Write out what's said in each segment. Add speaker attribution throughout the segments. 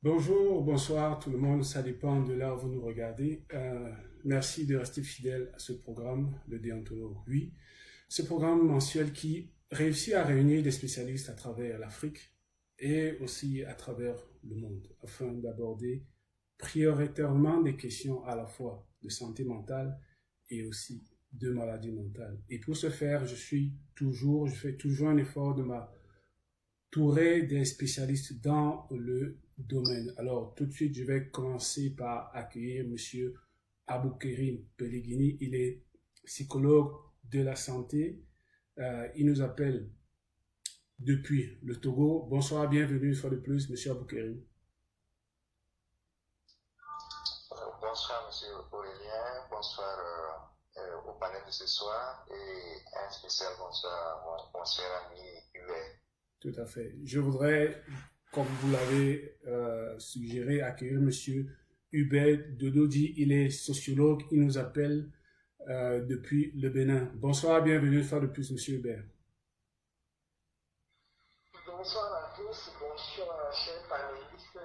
Speaker 1: Bonjour, bonsoir tout le monde, ça dépend de là où vous nous regardez. Merci de rester fidèle à ce programme, le Déontologue. Oui, ce programme mensuel qui réussit à réunir des spécialistes à travers l'Afrique et aussi à travers le monde afin d'aborder prioritairement des questions à la fois de santé mentale et aussi de maladie mentale. Et pour ce faire, je fais toujours un effort de ma touré des spécialistes dans le domaine. Alors, tout de suite, je vais commencer par accueillir Monsieur Aboukerim Pellegrini. Il est psychologue de la santé. Il nous appelle depuis le Togo. Bonsoir, bienvenue une fois de plus, Monsieur Aboukerim.
Speaker 2: Bonsoir, Monsieur Aurélien. Bonsoir au panel de ce soir et un spécial bonsoir à mon cher ami Hubert.
Speaker 1: Tout à fait. Je voudrais, comme vous l'avez suggéré, accueillir Monsieur Hubert Dododi. Il est sociologue. Il nous appelle depuis le Bénin. Bonsoir, bienvenue une fois de plus, Monsieur Hubert.
Speaker 3: Bonsoir à tous, bonsoir chers panélistes.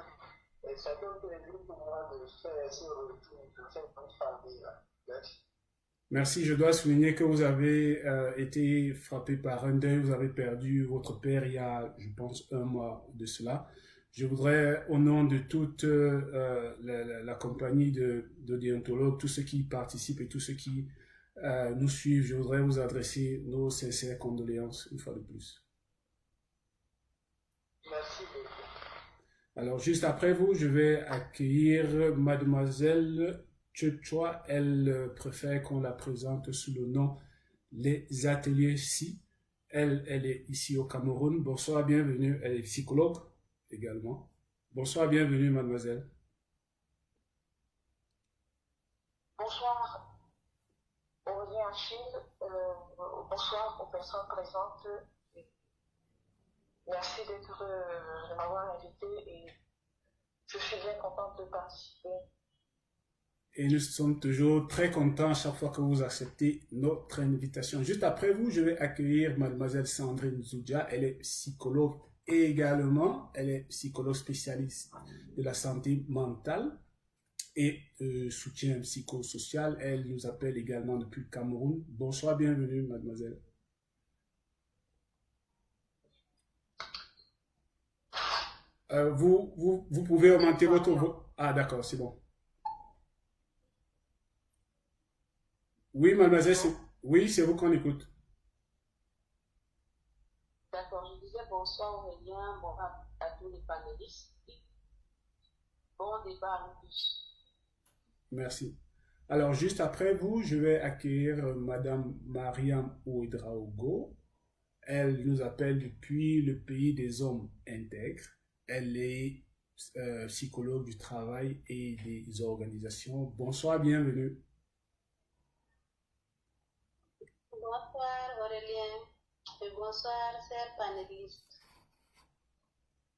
Speaker 3: Et ça donne plaisir pour moi de faire ce retour pour cette bonne famille-là.
Speaker 1: Merci. Je dois souligner que vous avez été frappé par un deuil. Vous avez perdu votre père il y a, je pense, un mois de cela. Je voudrais, au nom de toute la compagnie de déontologues, tous ceux qui participent et tous ceux qui nous suivent, je voudrais vous adresser nos sincères condoléances une fois de plus.
Speaker 3: Merci beaucoup.
Speaker 1: Alors, juste après vous, je vais accueillir Mademoiselle Tchotchoa. Elle préfère qu'on la présente sous le nom Les Ateliers Si. Elle est ici au Cameroun. Bonsoir, bienvenue. Elle est psychologue également. Bonsoir, bienvenue, mademoiselle.
Speaker 4: Bonsoir, Aurélien Achille. Bonsoir aux personnes présentes. Merci de m'avoir invité et je suis bien contente de participer.
Speaker 1: Et nous sommes toujours très contents à chaque fois que vous acceptez notre invitation. Juste après vous, je vais accueillir mademoiselle Sandrine Zoudia. Elle est psychologue et également, elle est psychologue spécialiste de la santé mentale et soutien psychosocial. Elle nous appelle également depuis le Cameroun. Bonsoir, bienvenue mademoiselle. Vous pouvez augmenter votre voix. Ah d'accord, c'est bon. Oui, mademoiselle, oui, c'est vous qu'on écoute.
Speaker 4: D'accord, je disais bonsoir Aurélien, bonsoir à tous les panélistes. Bon débat à nous tous.
Speaker 1: Merci. Alors, juste après vous, je vais accueillir Madame Mariam Ouedraogo. Elle nous appelle depuis le pays des hommes intègres. Elle est psychologue du travail et des organisations. Bonsoir, bienvenue.
Speaker 5: Bonsoir Aurélien et bonsoir chers panélistes.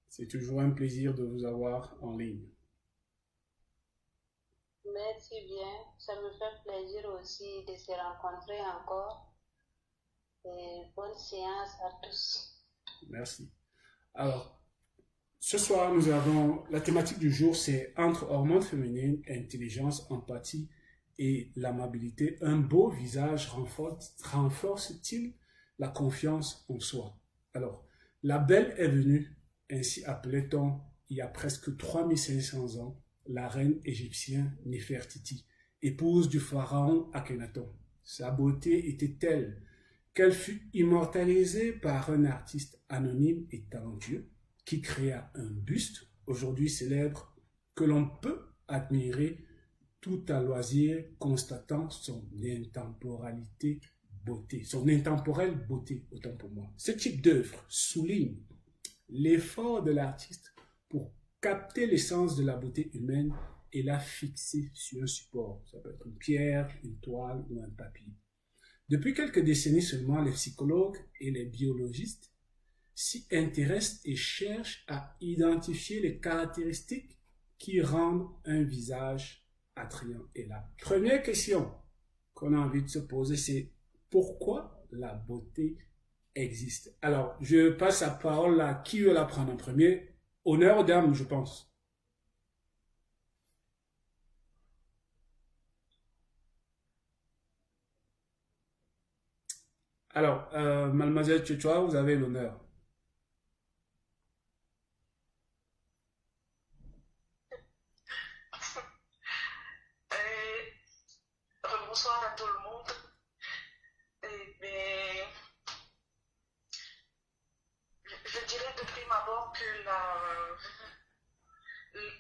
Speaker 1: C'est toujours un plaisir de vous avoir en ligne.
Speaker 5: Merci bien, ça me fait plaisir aussi de se rencontrer encore. Et bonne séance à tous.
Speaker 1: Merci. Alors, ce soir, nous avons la thématique du jour, c'est entre hormones féminines, intelligence, empathie et l'amabilité. Un beau visage renforce-t-il la confiance en soi? Alors, la belle est venue, ainsi appelait-on il y a presque 3500 ans, la reine égyptienne Néfertiti, épouse du pharaon Akhenaton. Sa beauté était telle qu'elle fut immortalisée par un artiste anonyme et talentueux qui créa un buste, aujourd'hui célèbre, que l'on peut admirer tout à loisir, constatant son intemporalité beauté, son intemporelle beauté, autant pour moi. Ce type d'œuvre souligne l'effort de l'artiste pour capter l'essence de la beauté humaine et la fixer sur un support. Ça peut être une pierre, une toile ou un papier. Depuis quelques décennies seulement, les psychologues et les biologistes s'y intéressent et cherchent à identifier les caractéristiques qui rendent un visage attrayant. Et la première question qu'on a envie de se poser, c'est pourquoi la beauté existe? Alors, je passe la parole à qui veut la prendre en premier. Honneur aux dames, je pense. Alors, mademoiselle Tchouchoua, vous avez l'honneur.
Speaker 3: Bonsoir à tout le monde. Mais je dirais de prime abord que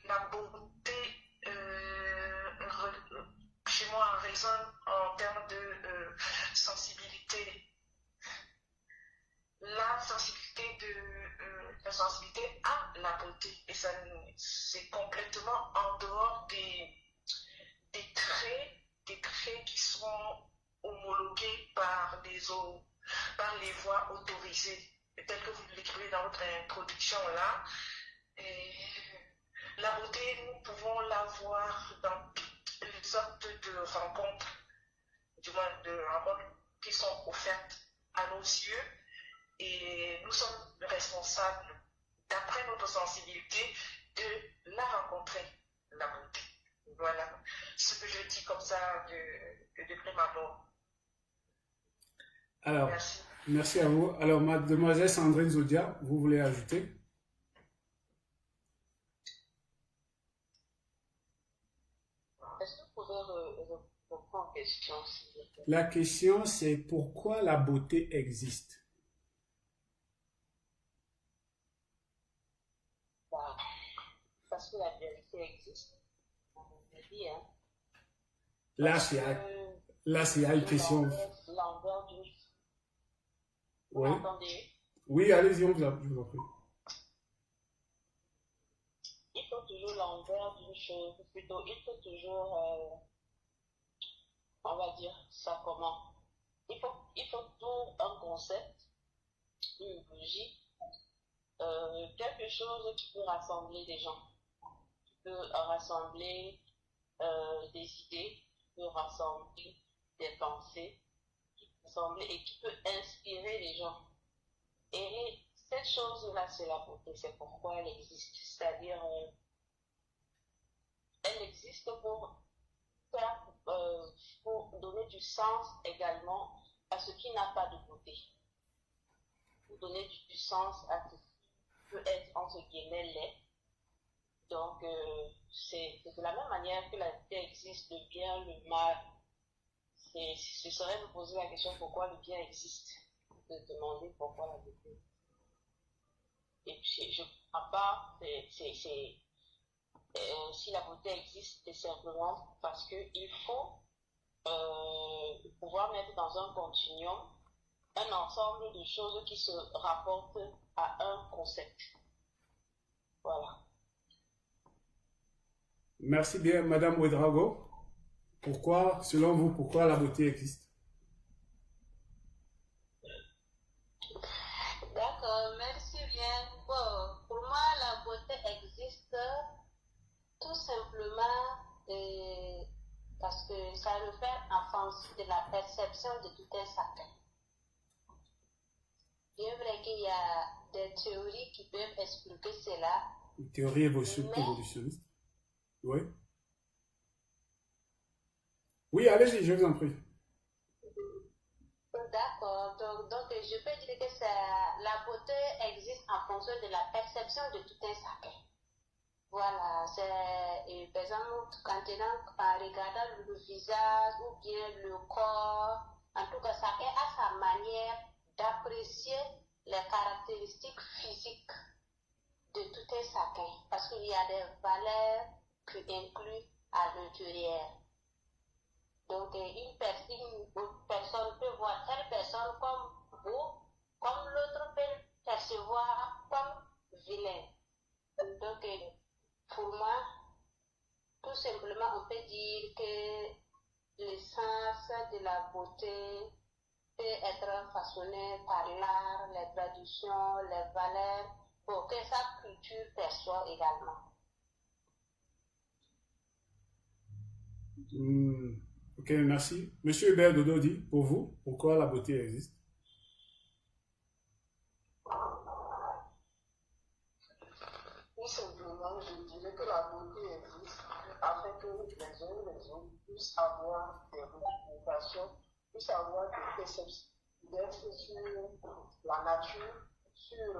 Speaker 3: la beauté chez moi résonne en termes de sensibilité. La sensibilité à la beauté. Et ça, c'est complètement en dehors des traits qui sont homologués par les voies autorisées. Et tel que vous l'écrivez dans votre introduction là, et la beauté, nous pouvons la voir dans toutes les sortes de rencontres, du moins de rencontres qui sont offertes à nos yeux. Et nous sommes responsables, d'après notre sensibilité, de la rencontrer, la beauté. Voilà ce que je dis comme ça de prime abord.
Speaker 1: Alors,
Speaker 3: Merci.
Speaker 1: Merci à vous. Alors, mademoiselle Sandrine Zodia, vous voulez ajouter?
Speaker 4: Est-ce que vous pouvez reprendre la question, s'il vous plaît?
Speaker 1: La question, c'est pourquoi la beauté existe?
Speaker 4: Parce que la vérité existe. On l'a dit, hein.
Speaker 1: Là, c'est une question.
Speaker 4: L'envers d'une... Vous
Speaker 1: Oui,
Speaker 4: m'entendez?
Speaker 1: oui, allez-y, je vous en prie.
Speaker 4: Il faut toujours l'envers d'une chose, plutôt, il faut toujours, on va dire ça comment? Il faut tout un concept, une logique, quelque chose qui peut rassembler des gens, qui peut rassembler des idées, qui peut rassembler des pensées, qui peut rassembler et qui peut inspirer les gens. Et cette chose-là, c'est la beauté, c'est pourquoi elle existe. C'est-à-dire, elle existe pour donner du sens également à ce qui n'a pas de beauté. Pour donner du sens à ce qui peut être, entre guillemets, laid. Donc, c'est de la même manière que la beauté existe, le bien, le mal. Ce serait de poser la question pourquoi le bien existe, de demander pourquoi la beauté. Et puis, je ne comprends pas, si la beauté existe, c'est simplement parce qu'il faut pouvoir mettre dans un continuum un ensemble de choses qui se rapportent à un concept. Voilà.
Speaker 1: Merci bien, Madame Ouedraogo. Pourquoi, selon vous, pourquoi la beauté existe?
Speaker 5: D'accord, merci bien. Bon, pour moi, la beauté existe tout simplement parce que ça reflète en fonction de la perception de tout un chacun. Il est vrai qu'il y a des théories qui peuvent expliquer cela.
Speaker 1: Une théorie évolutionniste. Oui. Oui, allez-y, je vous en prie.
Speaker 5: D'accord, donc je peux dire que la beauté existe en fonction de la perception de tout un chacun. Voilà, c'est par exemple en regardant le visage ou bien le corps, en tout cas chacun a sa manière d'apprécier les caractéristiques physiques de tout un chacun, parce qu'il y a des valeurs qui incluent à l'intérieur. Donc une personne peut voir telle personne comme beau, comme l'autre peut percevoir comme vilain. Donc pour moi, tout simplement, on peut dire que l'essence de la beauté peut être façonnée par l'art, les traditions, les valeurs, pour que sa culture perçoive également.
Speaker 1: Ok, merci. Monsieur Hubert Dododi, pour vous, pourquoi la beauté existe?
Speaker 3: Tout simplement, je dirais que la beauté existe afin que les uns et les autres puissent avoir des représentations, puissent avoir des
Speaker 6: d'être sur la nature, sur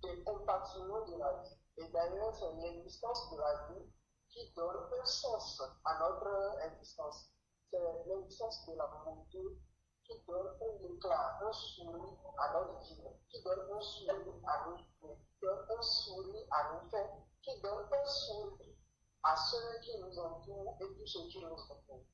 Speaker 6: des compartiments de la vie. Et d'ailleurs, c'est l'existence de la vie qui donne un sens à notre existence. C'est l'existence de la beauté qui donne un éclat, un sourire à notre vie, qui donne un sourire à nos faits, qui donne un sourire à nos faits, qui donne un sourire à ceux qui nous entourent et tous ceux qui nous entourent.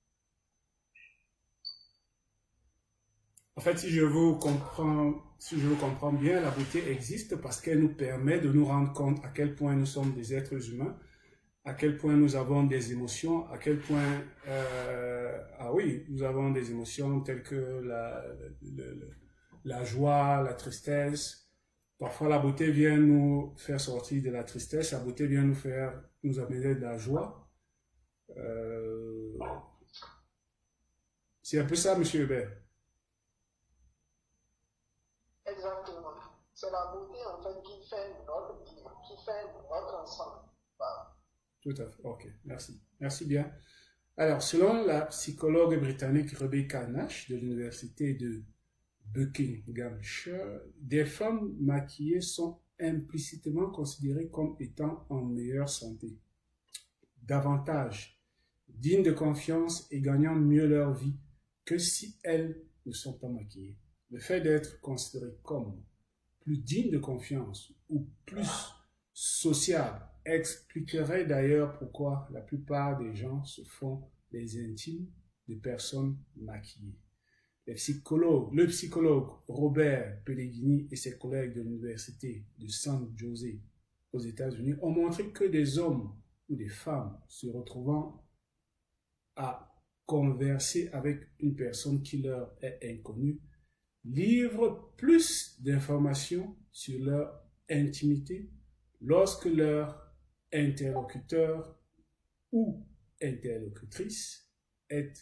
Speaker 1: En fait, si je vous comprends bien, la beauté existe parce qu'elle nous permet de nous rendre compte à quel point nous sommes des êtres humains, à quel point nous avons des émotions, à quel point, nous avons des émotions telles que la joie, la tristesse. Parfois, la beauté vient nous faire sortir de la tristesse, la beauté vient nous amener de la joie. C'est un peu ça, Monsieur Hubert.
Speaker 6: Exactement. C'est la beauté, en fait, qui fait notre vie, qui fait notre ensemble. Voilà.
Speaker 1: Tout à fait. Ok, merci. Merci bien. Alors, selon la psychologue britannique Rebecca Nash de l'université de Buckinghamshire, des femmes maquillées sont implicitement considérées comme étant en meilleure santé, davantage dignes de confiance et gagnant mieux leur vie que si elles ne sont pas maquillées. Le fait d'être considéré comme plus digne de confiance ou plus sociable expliquerait d'ailleurs pourquoi la plupart des gens se font les intimes de personnes maquillées. Le psychologue Robert Pellegrini et ses collègues de l'université de San Jose aux États-Unis ont montré que des hommes ou des femmes se retrouvant à converser avec une personne qui leur est inconnue livrent plus d'informations sur leur intimité lorsque leur interlocuteur ou interlocutrice est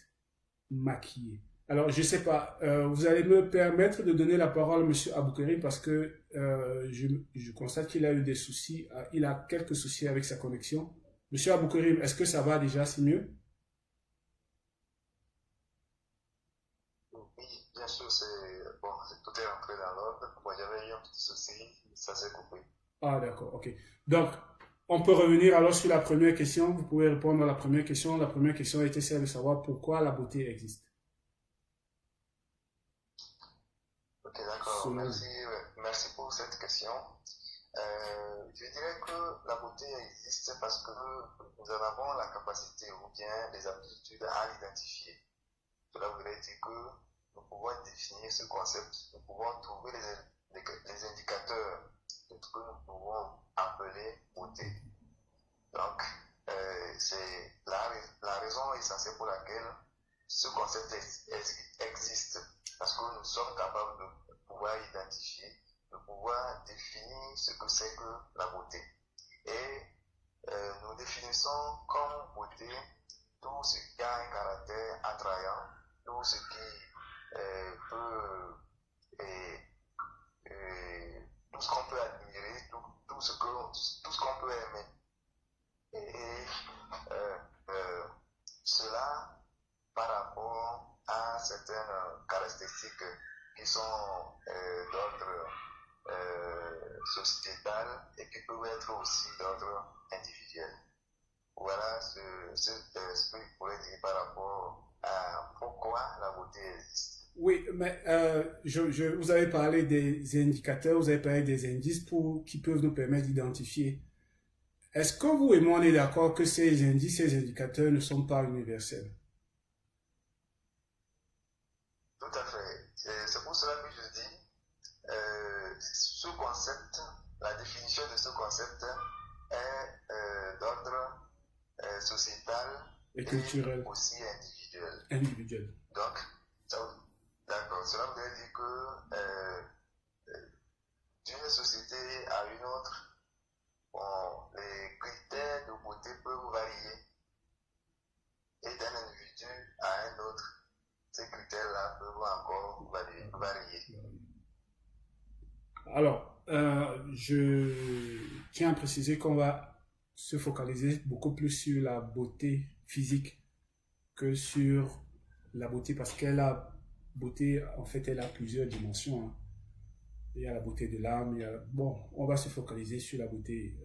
Speaker 1: maquillé. Alors, je ne sais pas, vous allez me permettre de donner la parole à M. Aboukerim parce que je constate qu'il a eu des soucis, il a quelques soucis avec sa connexion. M. Aboukerim, est-ce que ça va déjà, c'est mieux?
Speaker 2: Oui, bien sûr, tout est rentré dans l'ordre. Moi, j'avais eu un petit souci, ça s'est coupé.
Speaker 1: Ah, d'accord, ok. Donc, on peut revenir alors sur la première question. Vous pouvez répondre à la première question. La première question était celle de savoir pourquoi la beauté existe.
Speaker 2: Ok, d'accord. Merci pour cette question. Je dirais que la beauté existe parce que nous avons la capacité ou bien les aptitudes à l'identifier. Cela voudrait dire que nous pouvons définir ce concept, nous pouvons trouver les indicateurs de ce que nous pouvons appeler beauté. Donc, c'est la raison essentielle pour laquelle ce concept existe, parce que nous sommes capables de pouvoir identifier, de pouvoir définir ce que c'est que la beauté. Et nous définissons comme beauté tout ce qui a un caractère attrayant, tout ce qui tout ce qu'on peut admirer, tout ce qu'on peut aimer. Et cela par rapport à certaines caractéristiques qui sont d'ordre sociétal et qui peuvent être aussi d'ordre individuel. Voilà ce que je pourrais dire par rapport à pourquoi la beauté existe.
Speaker 1: Oui, mais vous avez parlé des indicateurs, vous avez parlé des indices qui peuvent nous permettre d'identifier. Est-ce que vous et moi on est d'accord que ces indices, ces indicateurs ne sont pas universels?
Speaker 2: Tout à fait. C'est pour cela que je dis, ce concept, la définition de ce concept est d'ordre sociétal
Speaker 1: et culturel.
Speaker 2: Et aussi individuel. Donc, d'accord. Cela veut dire que d'une société à une autre, les critères de beauté peuvent varier. Et d'un individu à un autre, ces critères-là peuvent encore varier.
Speaker 1: Alors, je tiens à préciser qu'on va se focaliser beaucoup plus sur la beauté physique que sur la beauté parce qu'elle a beauté, en fait, elle a plusieurs dimensions. Hein. Il y a la beauté de l'âme. Bon, on va se focaliser sur la beauté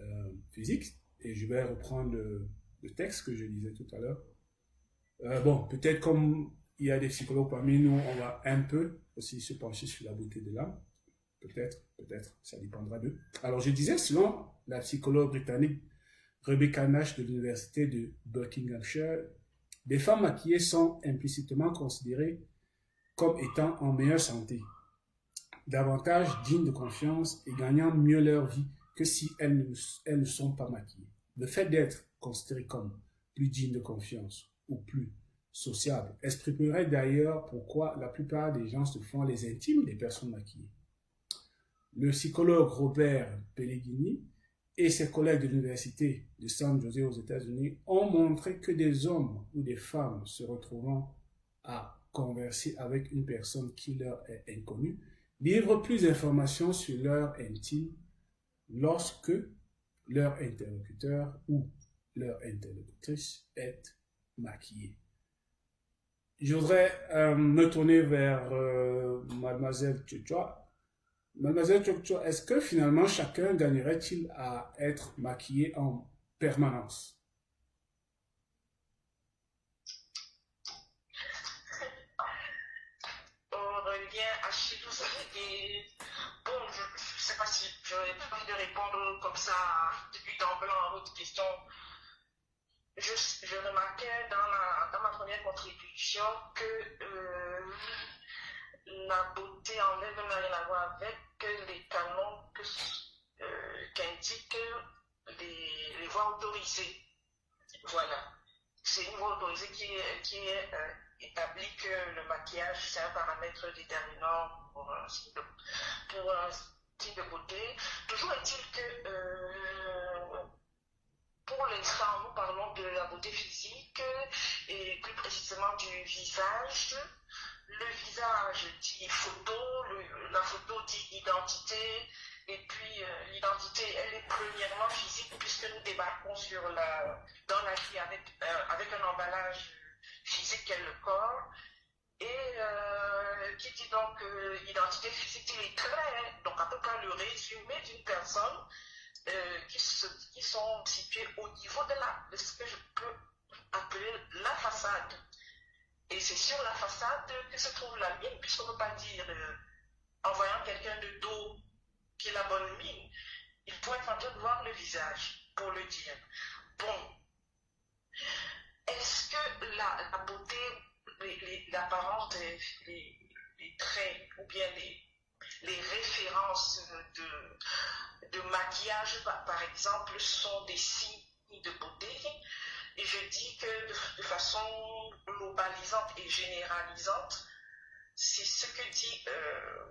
Speaker 1: physique. Et je vais reprendre le texte que je disais tout à l'heure. Bon, peut-être comme il y a des psychologues parmi nous, on va un peu aussi se pencher sur la beauté de l'âme. Peut-être, ça dépendra d'eux. Alors, je disais, selon la psychologue britannique Rebecca Nash de l'université de Buckinghamshire, les femmes maquillées sont implicitement considérées comme étant en meilleure santé, davantage dignes de confiance et gagnant mieux leur vie que si elles ne sont pas maquillées. Le fait d'être considérées comme plus dignes de confiance ou plus sociables exprimerait d'ailleurs pourquoi la plupart des gens se font les intimes des personnes maquillées. Le psychologue Robert Pellegrini et ses collègues de l'université de San Jose aux États-Unis ont montré que des hommes ou des femmes se retrouvant à converser avec une personne qui leur est inconnue livrent plus d'informations sur leur intime lorsque leur interlocuteur ou leur interlocutrice est maquillé. Je voudrais me tourner vers Mademoiselle Tchotchoa. Mademoiselle Tchotchoa, est-ce que finalement chacun gagnerait-il à être maquillé en permanence?
Speaker 3: Revient à chez nous et bon, je ne sais pas si je n'ai pas envie de répondre comme ça depuis temps blanc à votre question. Je remarquais dans ma première contribution que la beauté en elle n'a rien à voir avec les canons qu'indiquent les voies autorisées. Voilà. C'est une voie autorisée qui est établie que le maquillage, c'est un paramètre déterminant pour un signe de beauté. Toujours est-il que pour l'instant, nous parlons de la beauté physique et plus précisément du visage. Le visage dit photo, la photo dit identité, et puis l'identité, elle est premièrement physique puisque nous débarquons dans la vie avec un emballage physique qu'est le corps. Et qui dit donc identité physique dit les traits, donc à peu près le résumé d'une personne qui sont situés au niveau de ce que je peux appeler la façade. Et c'est sur la façade que se trouve la mine, puisqu'on ne peut pas dire, en voyant quelqu'un de dos qui est la bonne mine, il faut être en train de voir le visage pour le dire. Bon, est-ce que la beauté, l'apparence, les traits, ou bien les références de maquillage, par exemple, sont des signes de beauté? Et je dis que de façon globalisante et généralisante, c'est ce que dit,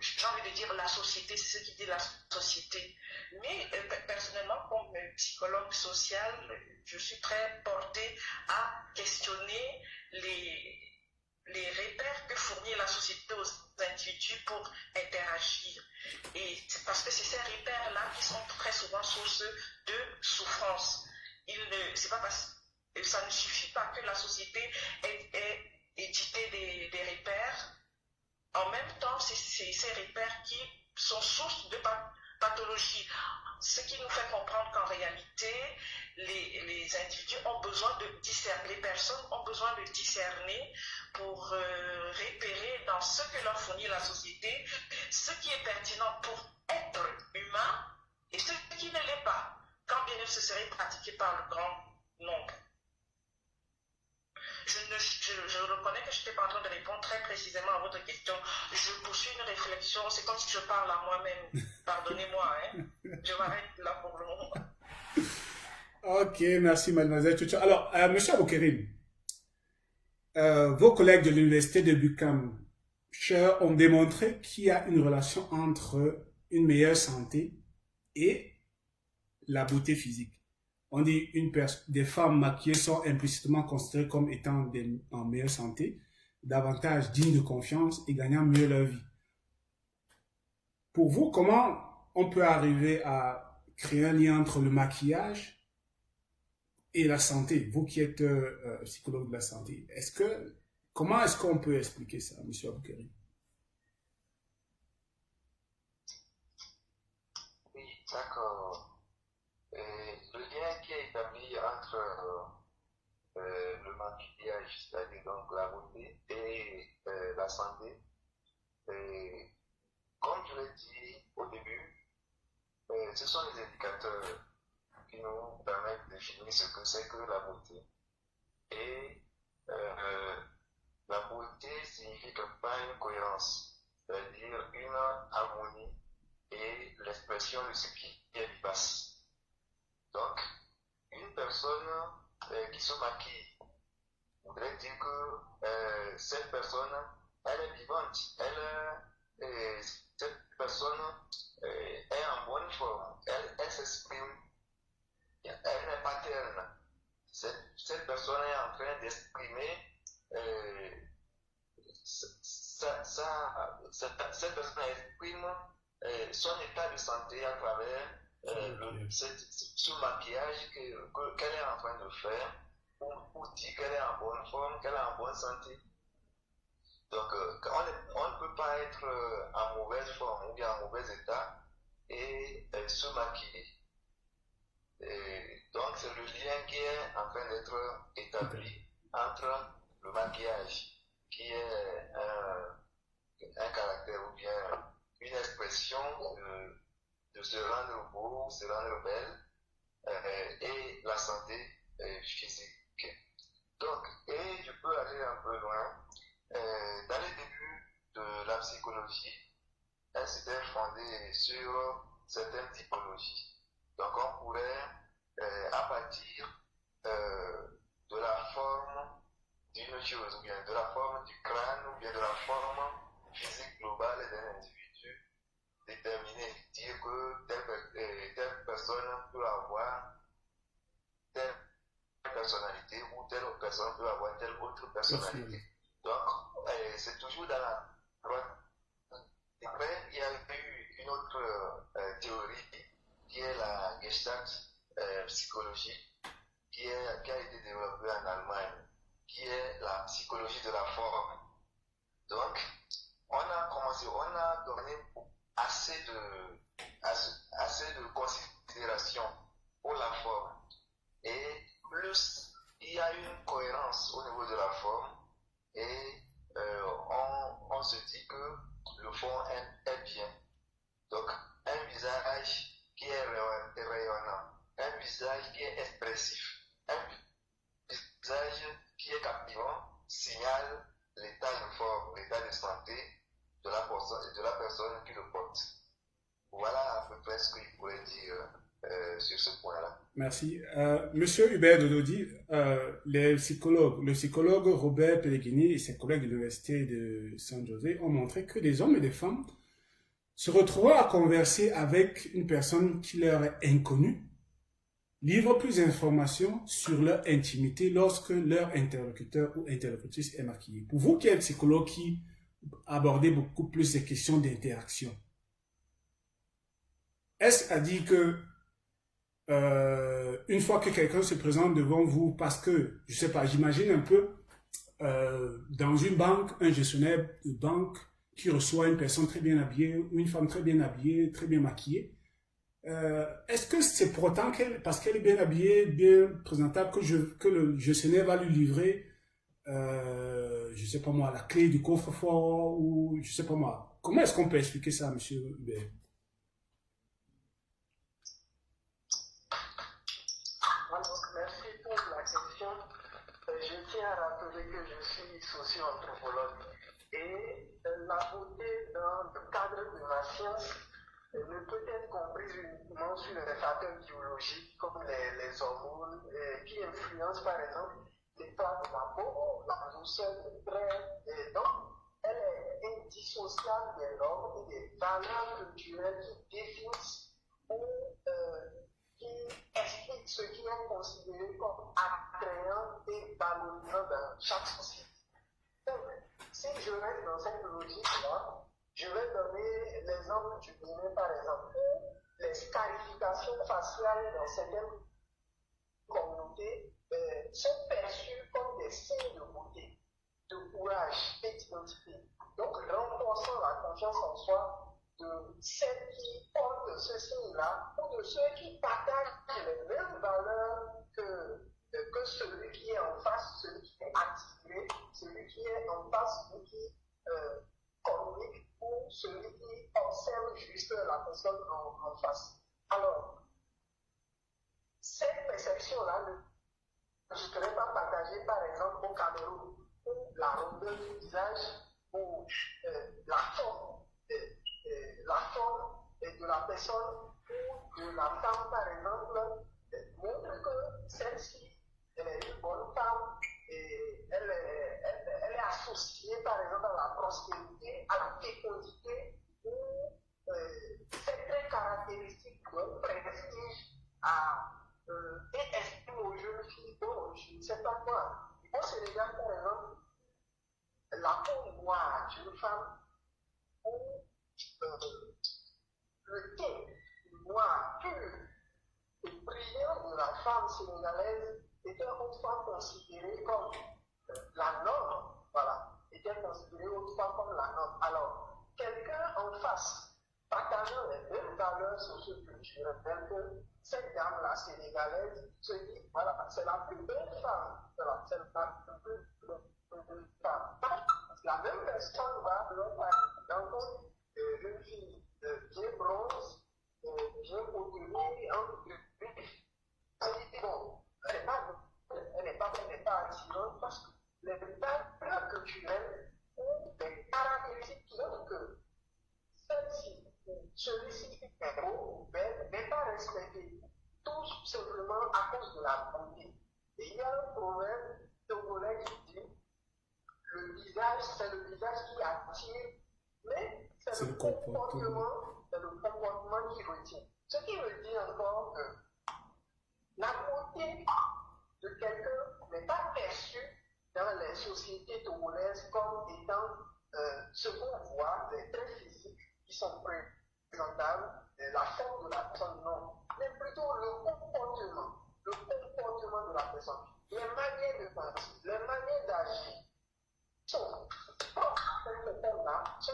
Speaker 3: j'ai envie de dire la société, c'est ce qui dit la société. Mais personnellement, comme psychologue social, je suis très portée à questionner les repères que fournit la société aux individus pour interagir. Et c'est parce que c'est ces repères-là qui sont très souvent source de souffrance. Ça ne suffit pas que la société ait édité des repères. En même temps, c'est ces repères qui sont source de pathologie. Ce qui nous fait comprendre qu'en réalité, les individus ont besoin de discerner, les personnes ont besoin de discerner pour repérer dans ce que leur fournit la société, ce qui est pertinent pour être humain et ce qui ne l'est pas, quand bien même ce serait pratiqué par le grand nombre. Je reconnais que je n'étais pas en train de répondre très précisément à votre question. Je poursuis une réflexion. C'est comme si je parle à moi-même. Pardonnez-moi, hein. Je m'arrête là pour le moment.
Speaker 1: Ok, merci mademoiselle Tchotchoa. Alors, monsieur Aboukerim, vos collègues de l'université de Buckinghamshire ont démontré qu'il y a une relation entre une meilleure santé et la beauté physique. On dit des femmes maquillées sont implicitement considérées comme étant en meilleure santé, davantage dignes de confiance et gagnant mieux leur vie. Pour vous, comment on peut arriver à créer un lien entre le maquillage et la santé? Vous qui êtes psychologue de la santé, comment est-ce qu'on peut expliquer ça, M. Aboukerim?
Speaker 2: D'accord. Et le lien qui est établi entre le maquillage, c'est-à-dire donc la beauté et la santé, et comme je l'ai dit au début, ce sont les indicateurs qui nous permettent de définir ce que c'est que la beauté. Et la beauté signifie quelque part une cohérence, c'est-à-dire une harmonie et l'expression de ce qui est vivace. Donc, une personne qui se maquille voudrait dire que cette personne, elle est vivante, cette personne est en bonne forme, elle s'exprime, elle n'est pas terne. Cette personne est en train d'exprimer cette personne exprime son état de santé à travers ce maquillage qu'elle est en train de faire pour dire qu'elle est en bonne forme, qu'elle est en bonne santé. Donc, on ne peut pas être en mauvaise forme ou bien en mauvais état et se maquiller. Donc, c'est le lien qui est en train d'être établi entre le maquillage, qui est un caractère ou bien une expression de se rendre beau, se rendre belle, et la santé physique. Donc, et je peux aller un peu loin. Dans les débuts de la psychologie, elle s'était fondée sur certaines typologies. Donc, on pourrait, à partir de la forme d'une chose, ou bien de la forme du crâne, ou bien de la forme physique globale d'un individu, déterminer, dire que telle personne peut avoir telle personnalité, ou telle autre personne peut avoir telle autre personnalité. Donc, c'est toujours dans la droite. Après, il y a eu une autre théorie qui est la Gestalt psychologie, qui a été développée en Allemagne, qui est la psychologie de la forme. Donc, on a donné assez de considération pour la forme. Et plus il y a une cohérence au niveau de la forme, et on se dit que le fond est bien. Donc, un visage qui est rayonnant, un visage qui est expressif, un visage qui est captivant signale l'état de forme, l'état de santé de la personne qui le porte. Voilà à peu près ce qu'il pourrait dire sur ce point-là.
Speaker 1: Merci. Monsieur Hubert Dododi, le psychologue Robert Pellegrini et ses collègues de l'Université de San José ont montré que des hommes et des femmes se retrouvant à converser avec une personne qui leur est inconnue livrent plus d'informations sur leur intimité lorsque leur interlocuteur ou interlocutrice est maquillé. Pour vous qui êtes psychologue qui abordez beaucoup plus ces questions d'interaction, est-ce à dire que une fois que quelqu'un se présente devant vous, parce que, je sais pas, j'imagine un peu, dans une banque, un gestionnaire de banque qui reçoit une personne très bien habillée, ou une femme très bien habillée, très bien maquillée, est-ce que c'est pour autant parce qu'elle est bien habillée, bien présentable, que le gestionnaire va lui livrer, je sais pas moi, la clé du coffre-fort, ou je sais pas moi. Comment est-ce qu'on peut expliquer ça, monsieur Hubert?
Speaker 6: Merci pour la question. Je tiens à rappeler que je suis socio-anthropologue et la beauté dans le cadre de la science ne peut être comprise uniquement sur les facteurs biologiques comme les hormones qui influencent par exemple l'état de la peau, la douceur des traits, et donc elle est indissociable des normes et des valeurs culturelles qui définissent ou qui explique ce qui est considéré comme attrayant et valorisant dans chaque société. Donc, si je reste dans cette logique-là, je vais donner l'exemple du Bénin, par exemple, où les scarifications faciales dans certaines communautés sont perçues comme des signes de beauté, de courage et d'identité. Donc, renforçant la confiance en soi de celles qui portent de ce signe-là, ou de ceux qui partagent les mêmes valeurs que celui qui est en face, celui qui est attiré, celui qui est en face, celui qui communique, ou celui qui observe juste la personne en face. Alors, cette perception-là ne serait pas partagée, par exemple, au Cameroun, où la rondeur du visage, ou la forme de la personne ou de la femme, par exemple, montre que celle-ci est une bonne femme et elle est associée, par exemple, à la prospérité, à la fécondité, ou c'est très caractéristique d'un prestige et estime aux jeunes filles, bon, je ne sais pas quoi. Au Sénégal, par exemple, la peau noire d'une femme ou le teint noir pur et brillant de la femme sénégalaise était autrefois considéré comme la norme, voilà, était considéré autrefois comme la norme. Alors, quelqu'un en face, partageant les mêmes valeurs socioculturelles, telles que cette dame-là sénégalaise se dit, voilà, c'est la plus belle femme, voilà, c'est la plus belle femme. La même personne va rencontrer une fille bien bronze, bien cotonnée, bon, elle n'est pas attirante parce que les valeurs culturelles ont des caractéristiques qui montrent que celle-ci, celui-ci est beau, belle, n'est pas respecté, tout simplement à cause de la beauté. Et il y a un proverbe togolais qui dit le visage, c'est le visage qui attire, mais c'est le comportement qui retient. Ce qui veut dire encore que la beauté de quelqu'un n'est pas perçue dans les sociétés togolaises comme étant ce qu'on voit, les traits physiques qui sont présentables, la forme de la personne, non, mais plutôt le comportement de la personne, les manières de penser, les manières d'agir. Sont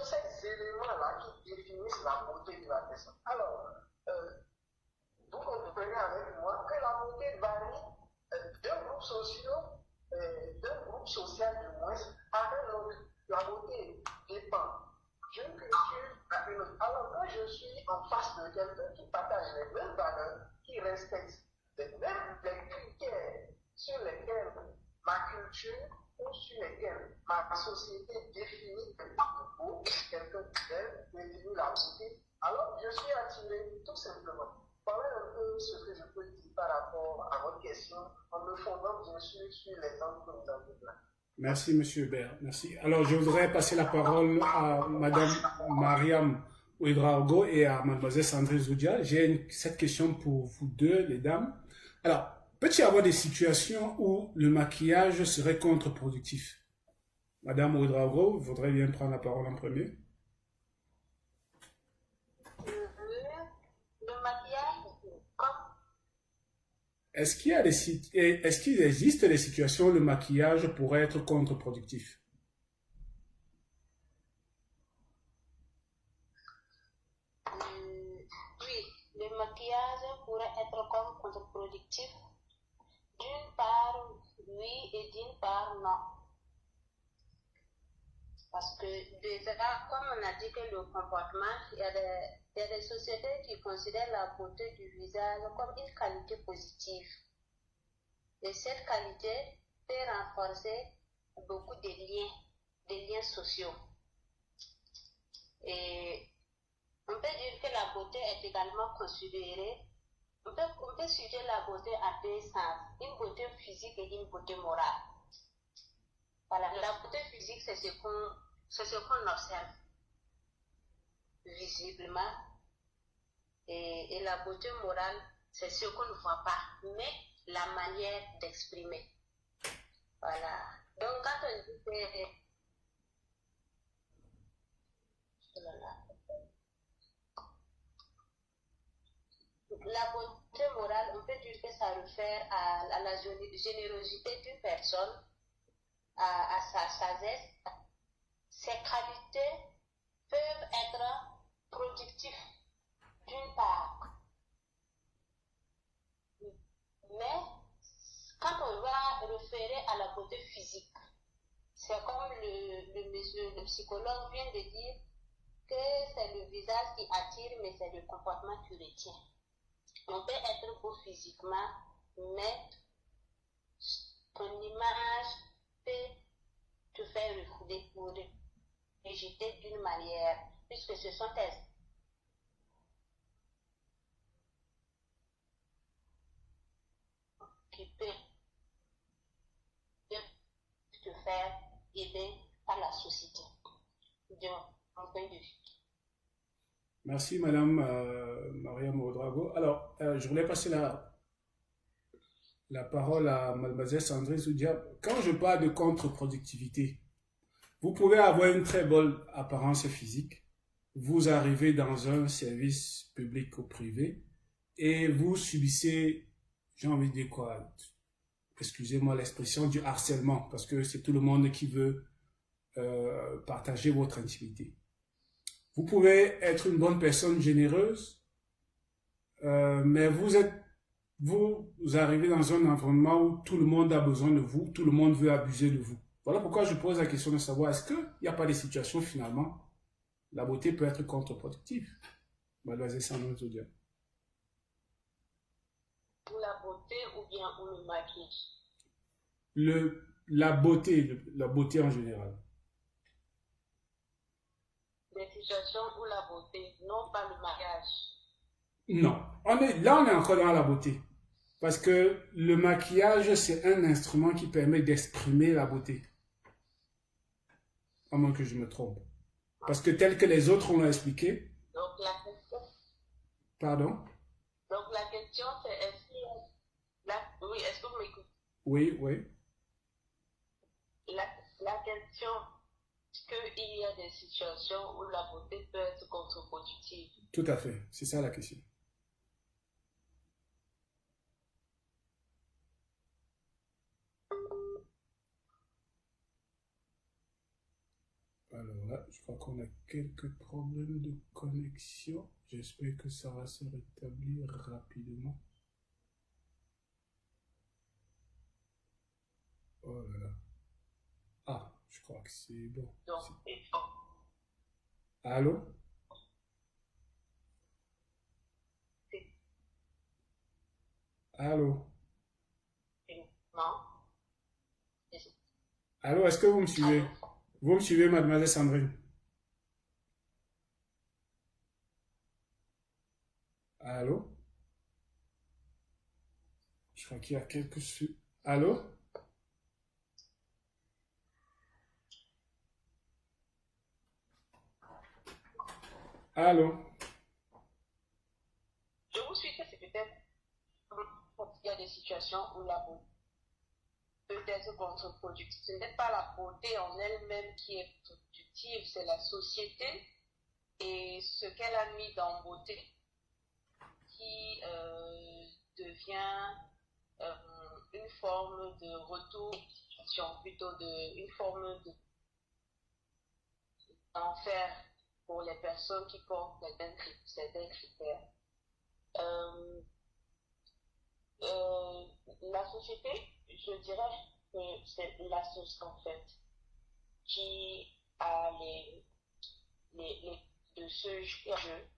Speaker 6: ces éléments-là qui définissent la beauté de la personne. Alors, vous comprenez avec moi que la beauté varie d'un groupe social du moins à un autre. La beauté dépend d'une culture à une autre. Alors, quand je suis en face de quelqu'un qui partage les mêmes valeurs, qui respecte les critères sur lesquels ma culture ou sur lesquels ma société définit quelqu'un d'elle, définit la beauté, alors je suis attiré tout simplement. Voilà un peu ce que je peux dire par rapport à votre question, en me fondant bien sûr sur l'exemple que vous avez là.
Speaker 1: Merci, M. Hubert. Merci. Alors, je voudrais passer la parole à Mme Mariam Ouedraogo et à Mlle Sandrine Zoudia. J'ai cette question pour vous deux, les dames. Alors, peut-il y avoir des situations où le maquillage serait contre-productif? Madame Ouedraogo, vous voudrez bien prendre la parole en premier?
Speaker 5: Le maquillage, comme...
Speaker 1: Est-ce qu'il existe des situations où le maquillage pourrait être contre-productif?
Speaker 5: Oui, le maquillage pourrait être comme contre-productif. D'une part, oui, et d'une part, non. Parce que déjà, comme on a dit que le comportement, il y a des sociétés qui considèrent la beauté du visage comme une qualité positive. Et cette qualité peut renforcer beaucoup de liens sociaux. Et on peut dire que la beauté est également considérée, on peut situer la beauté à deux sens, une beauté physique et une beauté morale. Voilà, la beauté physique, c'est ce qu'on observe visiblement. Et la beauté morale, c'est ce qu'on ne voit pas, mais la manière d'exprimer. Voilà. Donc, quand on dit que... La beauté morale, on peut dire que ça réfère à la générosité d'une personne, à sa sagesse. Ces qualités peuvent être productives d'une part. Mais quand on va référer à la beauté physique, c'est comme le psychologue vient de dire que c'est le visage qui attire, mais c'est le comportement qui retient. On peut être beau physiquement, mais ton image peut te faire refouler pour rejeter d'une manière, puisque ce sont tes qui peuvent te faire aider par la société. De mon point de vue.
Speaker 1: Merci, Madame Maria Maudrago. Alors, je voulais passer la parole à Mademoiselle Sandrine Soudia. Quand je parle de contre-productivité, vous pouvez avoir une très bonne apparence physique, vous arrivez dans un service public ou privé et vous subissez, j'ai envie de dire quoi, excusez-moi l'expression, du harcèlement, parce que c'est tout le monde qui veut partager votre intimité. Vous pouvez être une bonne personne généreuse, mais vous arrivez dans un environnement où tout le monde a besoin de vous, tout le monde veut abuser de vous. Voilà pourquoi je pose la question de savoir, est-ce qu'il n'y a pas des situations finalement, la beauté peut être contre-productive? Mademoiselle Sandrine Soudia.
Speaker 4: Pour la beauté ou bien pour le maquillage?
Speaker 1: La beauté en général.
Speaker 4: Des situations où la beauté, non pas le maquillage.
Speaker 1: Non, on est encore dans la beauté. Parce que le maquillage, c'est un instrument qui permet d'exprimer la beauté. À moins que je me trompe. Parce que tel que les autres ont expliqué.
Speaker 4: Donc la question.
Speaker 1: Pardon?
Speaker 4: Donc la question c'est oui, est-ce que vous m'écoutez?
Speaker 1: Oui, oui.
Speaker 4: La question, est-ce qu'il y a des situations où la beauté peut être contre-productive?
Speaker 1: Tout à fait, c'est ça la question. Alors là, je crois qu'on a quelques problèmes de connexion. J'espère que ça va se rétablir rapidement. Oh là là. Ah, je crois que c'est bon. Allô? Allô?
Speaker 4: Non.
Speaker 1: Allô, est-ce que vous me suivez? Vous me suivez, Mademoiselle Sandrine? Allô? Je crois qu'il y a quelques... Allô? Allô?
Speaker 4: Je vous suis, c'est peut-être il y a des situations où la beauté peut être contre-productive. Ce n'est pas la beauté en elle-même qui est productive, c'est la société et ce qu'elle a mis dans beauté qui devient une forme de retour, plutôt une forme d'enfer pour les personnes qui portent certains critères. La société, je dirais que c'est la société en fait qui a de ce jeu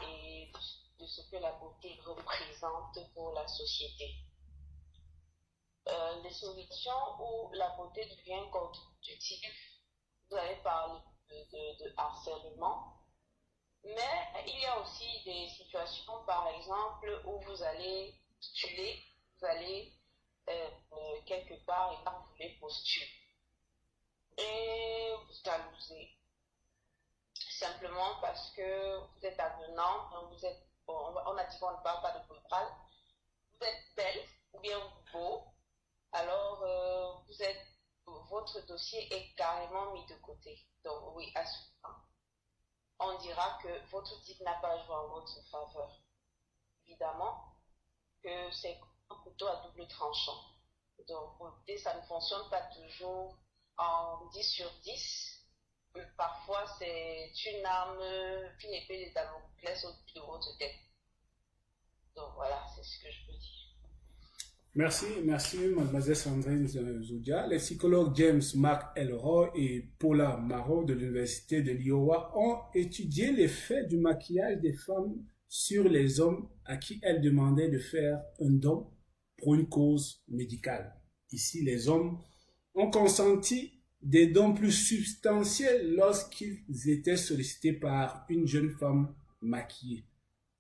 Speaker 4: et de ce que la beauté représente pour la société. Les solutions où la beauté devient contre-productive, vous avez parlé de harcèlement. Mais il y a aussi des situations, par exemple, où vous allez postuler, vous allez quelque part et quand vous voulez postuler. Et vous jalousez. Simplement parce que vous êtes avenant, on a dit qu'on ne parle pas de moral. Vous êtes belle ou bien beau, alors votre dossier est carrément mis de côté. Donc oui, assurément. On dira que votre type n'a pas joué en votre faveur. Évidemment que c'est un couteau à double tranchant. Donc, ça ne fonctionne pas toujours en 10 sur 10, parfois c'est une arme, une épée de Damoclès au-dessus de votre tête. Donc voilà, c'est ce que je peux dire.
Speaker 1: Merci, mademoiselle Sandrine Zoudia. Les psychologues James McElroy et Paula Marrow de l'Université de l'Iowa ont étudié l'effet du maquillage des femmes sur les hommes à qui elles demandaient de faire un don pour une cause médicale. Ici, les hommes ont consenti des dons plus substantiels lorsqu'ils étaient sollicités par une jeune femme maquillée.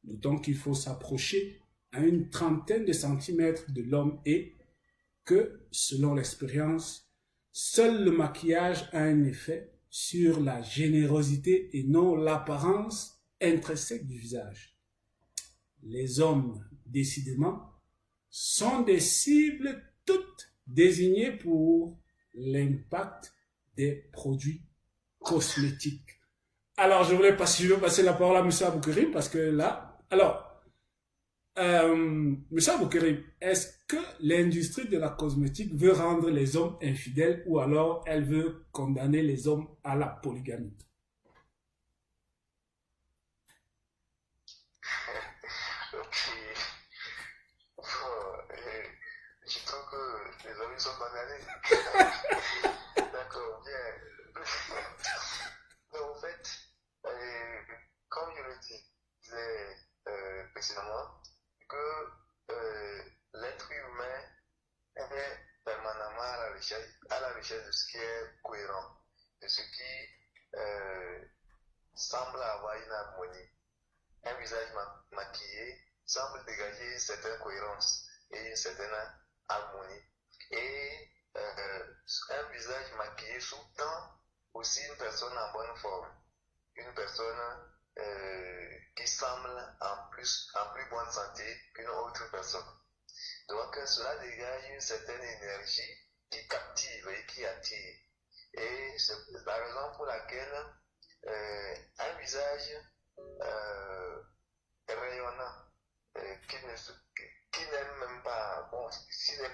Speaker 1: D'autant qu'il faut s'approcher à une trentaine de centimètres de l'homme et que, selon l'expérience, seul le maquillage a un effet sur la générosité et non l'apparence intrinsèque du visage. Les hommes, décidément, sont des cibles toutes désignées pour l'impact des produits cosmétiques. Alors, je veux passer la parole à M. Aboukerim parce que là, M. Aboukerim, est-ce que l'industrie de la cosmétique veut rendre les hommes infidèles ou alors elle veut condamner les hommes à la polygamie?
Speaker 2: Ok. Bon, je trouve que les hommes sont condamnés. D'accord, bien. Mais en fait, comme je le disais précédemment, que l'être humain est permanemment à la recherche de ce qui est cohérent, de ce qui semble avoir une harmonie. Un visage maquillé semble dégager une certaine cohérence et une certaine harmonie. Et un visage maquillé sous-tend aussi une personne en bonne forme, une personne qui semble en plus bonne santé qu'une autre personne. Donc cela dégage une certaine énergie qui captive et qui attire. Et c'est la raison pour laquelle un visage rayonnant, qui n'aime même pas, bon, s'il n'est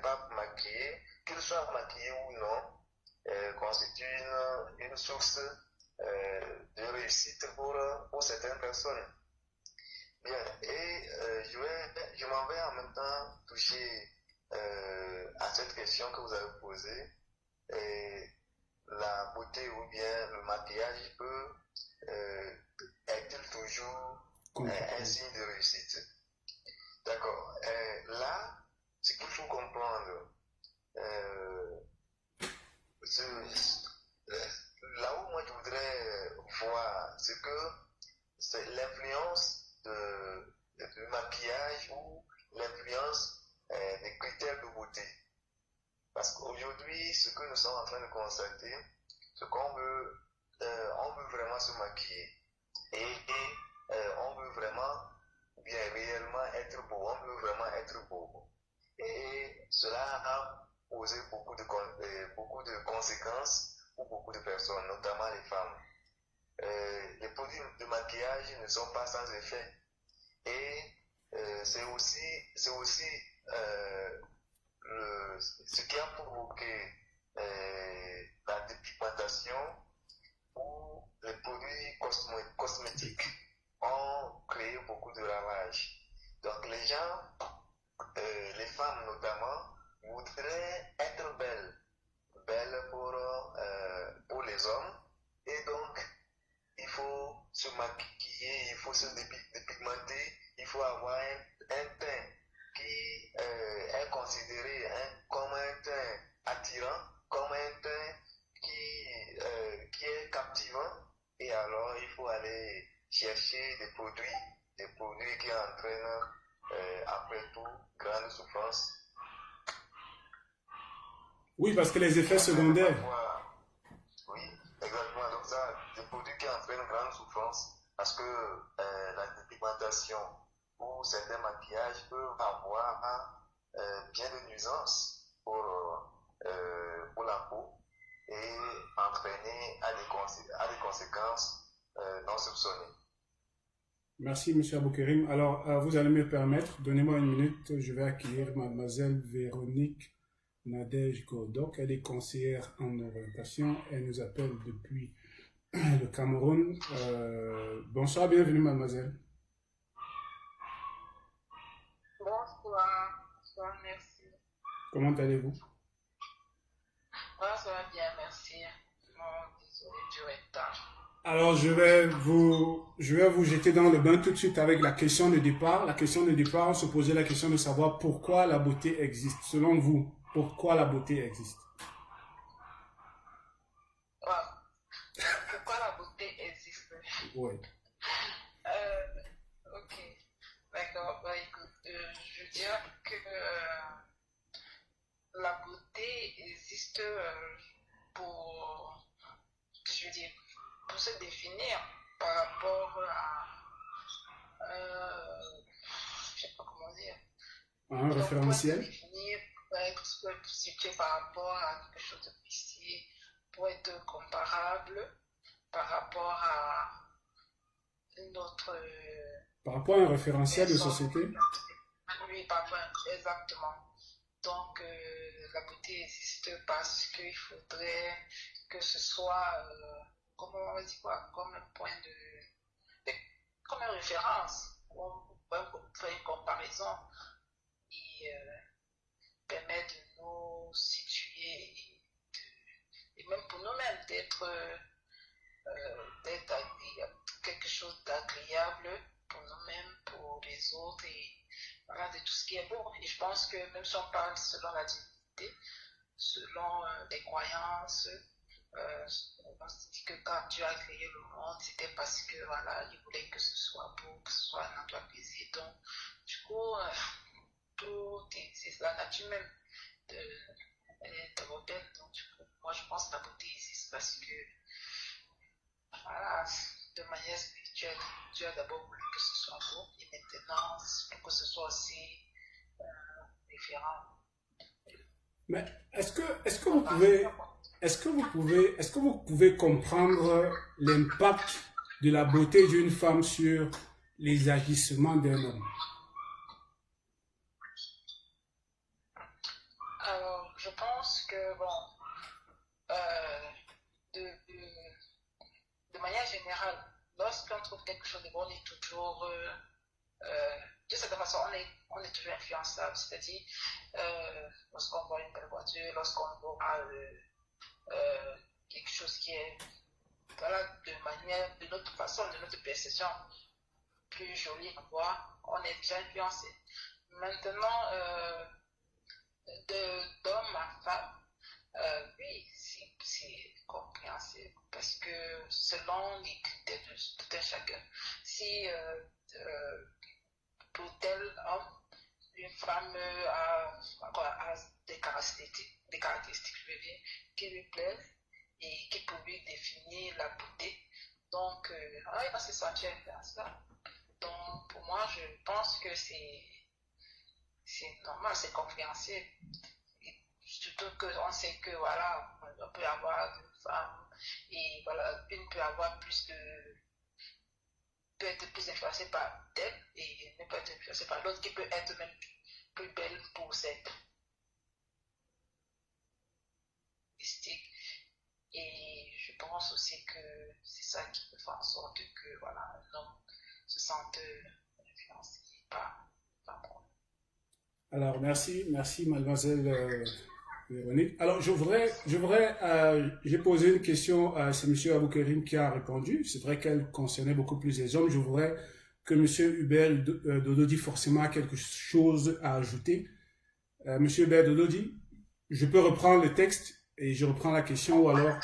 Speaker 2: pas maquillé, qu'il soit maquillé ou non, constitue une source de réussite pour certaines personnes. Bien, et je m'en vais en même temps toucher à cette question que vous avez posée. La beauté ou bien le maquillage est-il toujours un signe de réussite? D'accord. Là, ce qu'il faut comprendre, là où moi je voudrais voir, c'est que c'est l'influence du maquillage ou l'influence des critères de beauté. Parce qu'aujourd'hui, ce que nous sommes en train de constater, c'est qu'on veut, on veut vraiment se maquiller. Et on veut vraiment, bien réellement être beau. On veut vraiment être beau. Et cela a posé beaucoup de conséquences pour beaucoup de personnes, notamment les femmes. Les produits de maquillage ne sont pas sans effet. Et c'est aussi ce qui a provoqué la dépigmentation où les produits cosmétiques ont créé beaucoup de ravages. Donc les gens, les femmes notamment, voudraient être belles pour les hommes, et donc il faut se maquiller, il faut se dépigmenter, il faut avoir un teint qui est considéré comme un teint attirant, comme un teint qui est captivant, et alors il faut aller chercher des produits qui entraînent après tout grande souffrance.
Speaker 1: Oui, parce que les effets secondaires.
Speaker 2: Oui, exactement. Donc ça, des produits qui entraînent grande souffrance, parce que la dépigmentation ou certains maquillages peuvent avoir bien de nuisances pour la peau et entraîner à des conséquences non soupçonnées.
Speaker 1: Merci, M. Aboukerim. Alors, vous allez me permettre, donnez-moi une minute, je vais accueillir mademoiselle Véronique Nadège Godok. Elle est conseillère en orientation. Elle nous appelle depuis le Cameroun. Bonsoir, bienvenue, mademoiselle.
Speaker 7: Bonsoir, bonsoir, merci.
Speaker 1: Comment allez-vous?
Speaker 7: Moi, ça va bien, merci. Non, désolé du retard.
Speaker 1: Alors, je vais vous jeter dans le bain tout de suite avec la question de départ. La question de départ, on se posait la question de savoir pourquoi la beauté existe. Selon vous, pourquoi la beauté existe?
Speaker 7: Pourquoi la beauté existe?
Speaker 1: Oui.
Speaker 7: Ok, d'accord. Bah, écoute, je veux dire que la beauté existe pour, je veux dire, pour se définir par rapport à, je sais pas comment dire.
Speaker 1: Un référentiel?
Speaker 7: Pour être définir, pour être situé par rapport à quelque chose de précis, pour être comparable par rapport à notre...
Speaker 1: Par rapport à un référentiel de société?
Speaker 7: Oui, exactement. Donc, la beauté existe parce qu'il faudrait que ce soit, comment on dit quoi, comme un point comme une référence, on peut faire une comparaison et permet de nous situer et même pour nous-mêmes d'être quelque chose d'agréable pour nous-mêmes, pour les autres et voilà, de tout ce qui est beau. Et je pense que même si on parle selon la divinité, selon les croyances, on se dit que quand Dieu a créé le monde, c'était parce que voilà, il voulait que ce soit beau, que ce soit un endroit plaisir. Donc, du coup, tout existe, la nature même de rebelle. Donc, du coup, moi je pense que la beauté existe parce que voilà, de manière spirituelle, Dieu a d'abord voulu que ce soit beau et maintenant, pour que ce soit aussi différent.
Speaker 1: Mais est-ce que vous pouvez comprendre l'impact de la beauté d'une femme sur les agissements d'un homme?
Speaker 7: Alors, je pense que, bon, de manière générale, lorsqu'on trouve quelque chose de bon, on est toujours, de cette façon, on est toujours influençable. C'est-à-dire, lorsqu'on voit une belle voiture, lorsqu'on voit quelque chose qui est, voilà, de notre façon, de notre perception, plus jolie à voir, on est déjà influencé. Maintenant, d'homme à femme, oui, c'est compréhensible parce que selon les critères de tout un chacun, si pour tel homme, une femme a des caractéristiques, je veux dire, qui lui plaisent et qui peuvent lui définir la beauté, donc il va se sentir influençable. Donc pour moi, je pense que c'est normal, c'est compréhensible. Surtout qu'on sait que voilà, on peut avoir une femme et voilà, une peut avoir peut être plus influencée par elle et ne peut être influencée par l'autre qui peut être même plus belle pour cette esthétique. Et je pense aussi que c'est ça qui peut faire en sorte que voilà, un homme se sente influencé par moi.
Speaker 1: Alors, merci mademoiselle Véronique. Alors, j'ai posé une question à ce monsieur Aboukerim qui a répondu. C'est vrai qu'elle concernait beaucoup plus les hommes. Je voudrais que monsieur Hubert Dododi forcément a quelque chose à ajouter. Monsieur Hubert Dododi, je peux reprendre le texte et je reprends la question ou alors...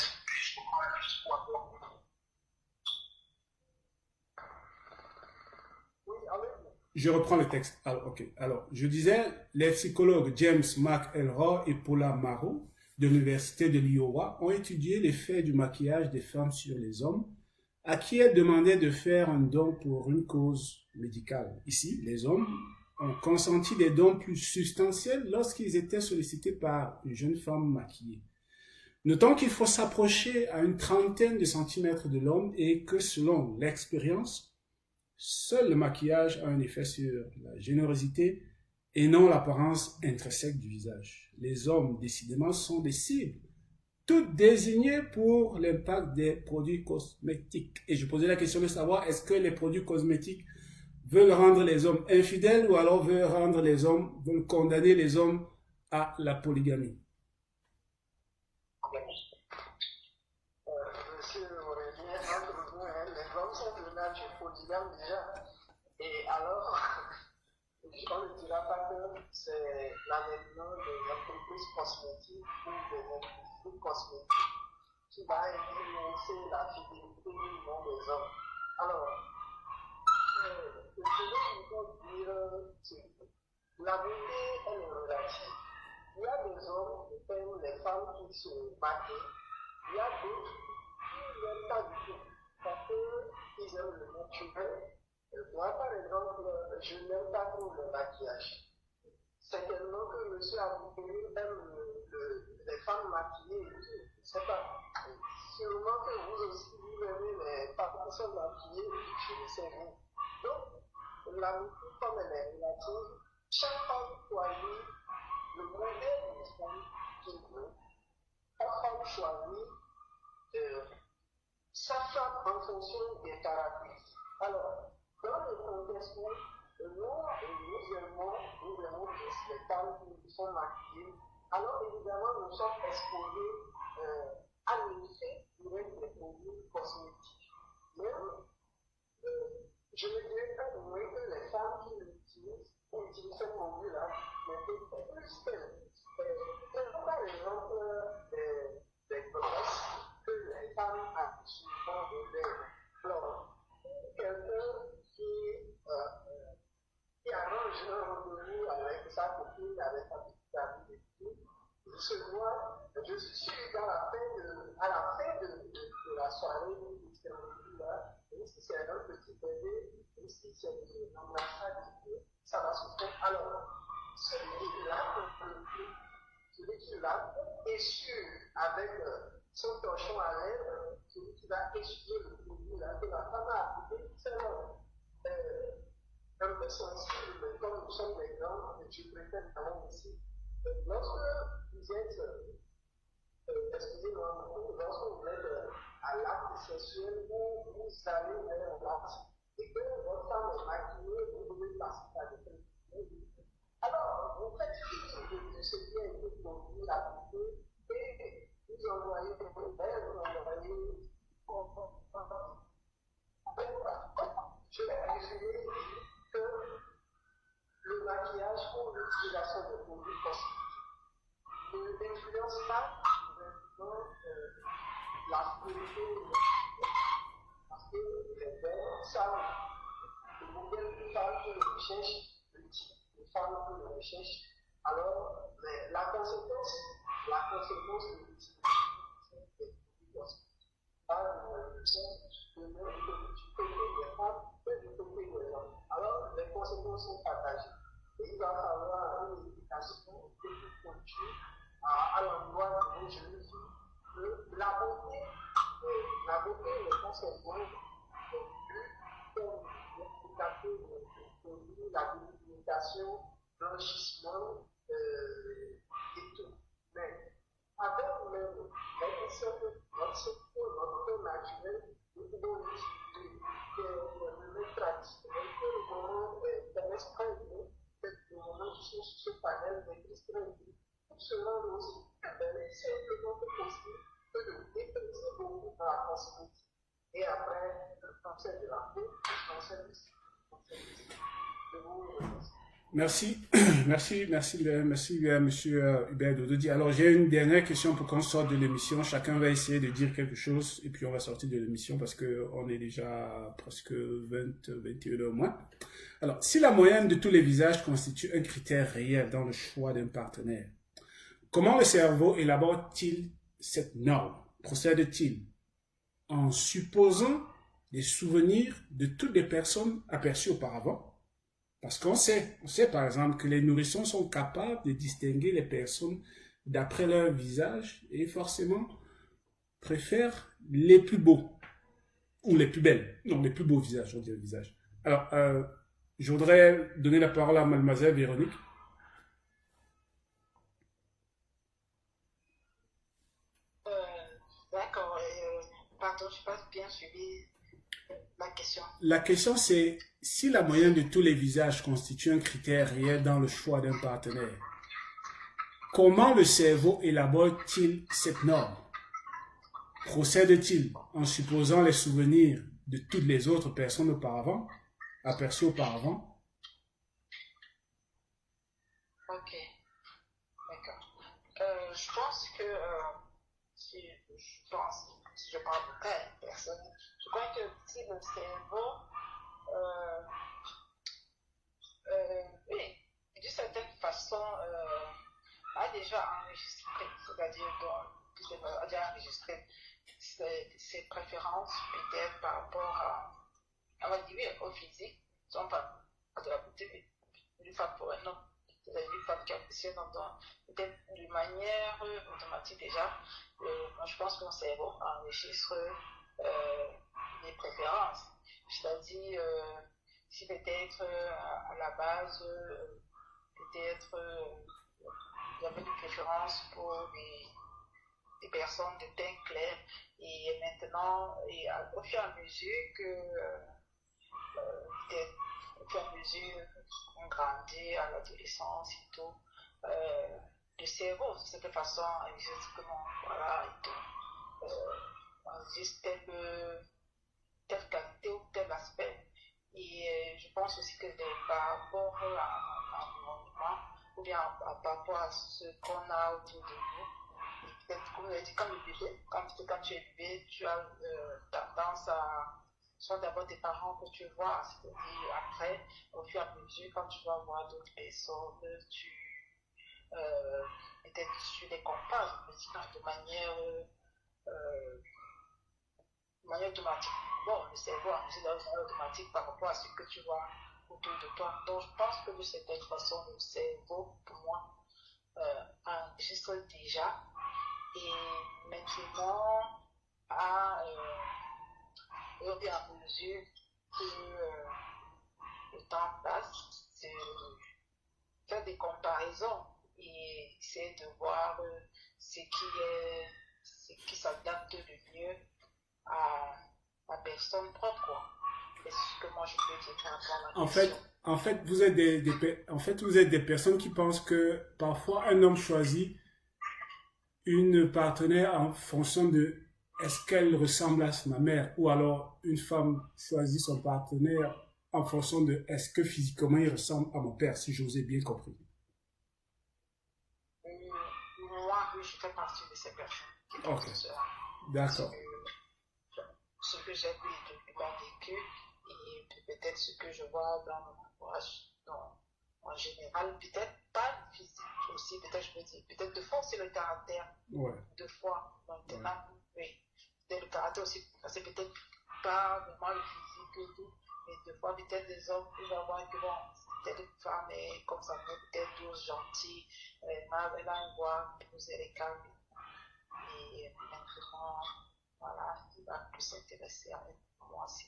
Speaker 1: Je reprends le texte. Alors, ok. Alors, je disais, les psychologues James McElroy et Paula Marrow de l'Université de l'Iowa ont étudié l'effet du maquillage des femmes sur les hommes à qui elles demandaient de faire un don pour une cause médicale. Ici, les hommes ont consenti des dons plus substantiels lorsqu'ils étaient sollicités par une jeune femme maquillée. Notons qu'il faut s'approcher à une trentaine de centimètres de l'homme et que selon l'expérience, seul le maquillage a un effet sur la générosité et non l'apparence intrinsèque du visage. Les hommes, décidément, sont des cibles toutes désignées pour l'impact des produits cosmétiques. Et je posais la question de savoir, est-ce que les produits cosmétiques veulent rendre les hommes infidèles ou alors veulent condamner les hommes à la polygamie?
Speaker 6: Monsieur Aurélien, entre nous, les hommes sont de nature polygame déjà. Et alors, on ne dira pas que c'est l'avènement des entreprises cosmétiques ou des industries cosmétiques qui va influencer la fidélité du monde des hommes. Alors, je vais dire que la beauté, elle est relative. Il y a des hommes qui aiment les femmes qui se maquillent, il y a d'autres qui n'aiment pas du tout, parce qu'ils aiment le naturel. Moi, par exemple, je n'aime pas trop le maquillage. C'est tellement que M. Aboukeli aime les femmes maquillées et tout. Je ne sais pas. Sûrement que vous aussi, vous aimez les femmes qui sont maquillées, je ne sais rien. Donc, la beauté, comme elle est relative, chaque femme choisit le modèle de femme qu'il veut. Chaque femme choisit sa femme en fonction des caractéristiques. Alors, dans le contexte où nous aimons tous les femmes qui sont maquillées, alors évidemment nous sommes exposés à l'effet direct des produits cosmétiques. Même, je ne dirais pas que les femmes qui utilisent ces produits-là, mais c'est plus qu'elles. Prenons par exemple des brosses que les femmes ont souvent de l'air. Alors, quelqu'un qui arrange un rendez-vous avec sa copine, avec sa petite amie et tout, il se voit, je suis sûr qu'à la fin de la soirée, de ce rendez-vous-là, même si c'est un petit bébé, même si c'est une ambassade, ça va se faire. Alors, celui qui l'a essuie avec son torchon à lèvres, celui qui va essuyer le produit là, que la femme a appliqué, c'est un peu sensible, comme nous sommes des grands, et je préfère parler ici. Lorsque vous êtes, excusez-moi, lorsque vous êtes à l'acte sexuel où vous allez vers l'acte, et que votre femme est maquillée, vous devez passer par des trucs. Alors, vous faites fi de ce qui a été produit, la beauté, et vous envoyez des modèles, vous envoyez. Je vais résumer que le maquillage ou l'utilisation de produits cosmétiques n'influence pas la fluidité, parce que les femmes savent le modèle de femme que le recherche, le type de femme que le recherche. Alors, la conséquence de l'utilisation des produits cosmétiques alors, les conséquences sont partagées. Et il va falloir une éducation plus continue à l'endroit de nos jeunes filles. La beauté ne concerne moins la délimitation, l'enrichissement et tout. Mais avec même notre naturel, nous pouvons utiliser des remèdes traditionnels que nous pouvons extraire le moment sur ce panel d'extraire. Pour se rendre aussi simplement possible que de dépenser beaucoup dans la cosmétique. Et après, le cancer de la peau, le cancer du sein. Je vous remercie.
Speaker 1: Merci, monsieur Hubert Dododi. Alors, j'ai une dernière question pour qu'on sorte de l'émission. Chacun va essayer de dire quelque chose et puis on va sortir de l'émission parce qu'on est déjà presque 21 heures moins. Alors, si la moyenne de tous les visages constitue un critère réel dans le choix d'un partenaire, comment le cerveau élabore-t-il cette norme? Procède-t-il en supposant des souvenirs de toutes les personnes aperçues auparavant? Parce qu'on sait par exemple que les nourrissons sont capables de distinguer les personnes d'après leur visage et forcément préfèrent les plus beaux ou les plus belles. Non, les plus beaux visages, on dit le visage. Alors, je voudrais donner la parole à mademoiselle Véronique.
Speaker 7: D'accord. Pardon, je n'ai pas bien suivi la question.
Speaker 1: La question, c'est si la moyenne de tous les visages constitue un critère réel dans le choix d'un partenaire, comment le cerveau élabore-t-il cette norme? Procède-t-il en supposant les souvenirs de toutes les autres personnes aperçues auparavant?
Speaker 7: Ok, d'accord. Je pense que si je parle de cas une personne, je crois que si le cerveau, oui, d'une certaine façon, a déjà enregistré, c'est-à-dire a déjà enregistré ses préférences peut-être par rapport on va dire, au physique, sont pas de la beauté d'une femme pour un homme, c'est-à-dire une femme qui apprécie un homme, peut-être d'une manière automatique déjà, moi je pense que mon cerveau enregistre les préférences, c'est-à-dire si peut-être à la base, peut-être j'avais une préférence pour des personnes de teint clair, et maintenant, au fur et à mesure que au fur et à mesure qu'on grandit à l'adolescence et tout, le cerveau, de cette façon, existe comment, voilà, et tout, existe telle qualité ou tel aspect. Et je pense aussi que par rapport à l'environnement, ou bien par rapport à ce qu'on a autour de nous, peut-être comme vous avez dit, comme le bébé, quand tu es bébé, tu as tendance à soit d'abord tes parents que tu vois, c'est-à-dire après, au fur et à mesure, quand tu vas voir d'autres personnes, peut-être tu les compares de manière automatique. Bon, le cerveau agit de manière automatique par rapport à ce que tu vois autour de toi. Donc, je pense que de cette façon, le cerveau, pour moi, enregistre déjà. Et maintenant, au fur et à mesure que le temps passe, c'est faire des comparaisons et essayer de voir ce qui s'adapte le mieux à la personne propre, quoi. C'est ce que moi je peux dire par rapport à la question.
Speaker 1: En fait, vous êtes des personnes qui pensent que parfois un homme choisit une partenaire en fonction de est-ce qu'elle ressemble à ma mère, ou alors une femme choisit son partenaire en fonction de est-ce que physiquement il ressemble à mon père, si je vous ai bien compris.
Speaker 7: Moi, oui, je fais partie de ces personnes qui pensent cela.
Speaker 1: D'accord.
Speaker 7: Ce que j'ai vécu et peut-être ce que je vois dans mon entourage en général, peut-être pas le physique aussi, peut-être je peux dire, peut-être de fois c'est le caractère, deux fois maintenant, oui, peut-être le caractère aussi, c'est peut-être pas vraiment le physique et tout, mais deux fois peut-être des hommes que je vais voir que bon, peut-être une femme est comme ça, peut-être douce, gentille, elle a une voix, elle est calme, et maintenant, voilà, il va plus s'intéresser à moi aussi.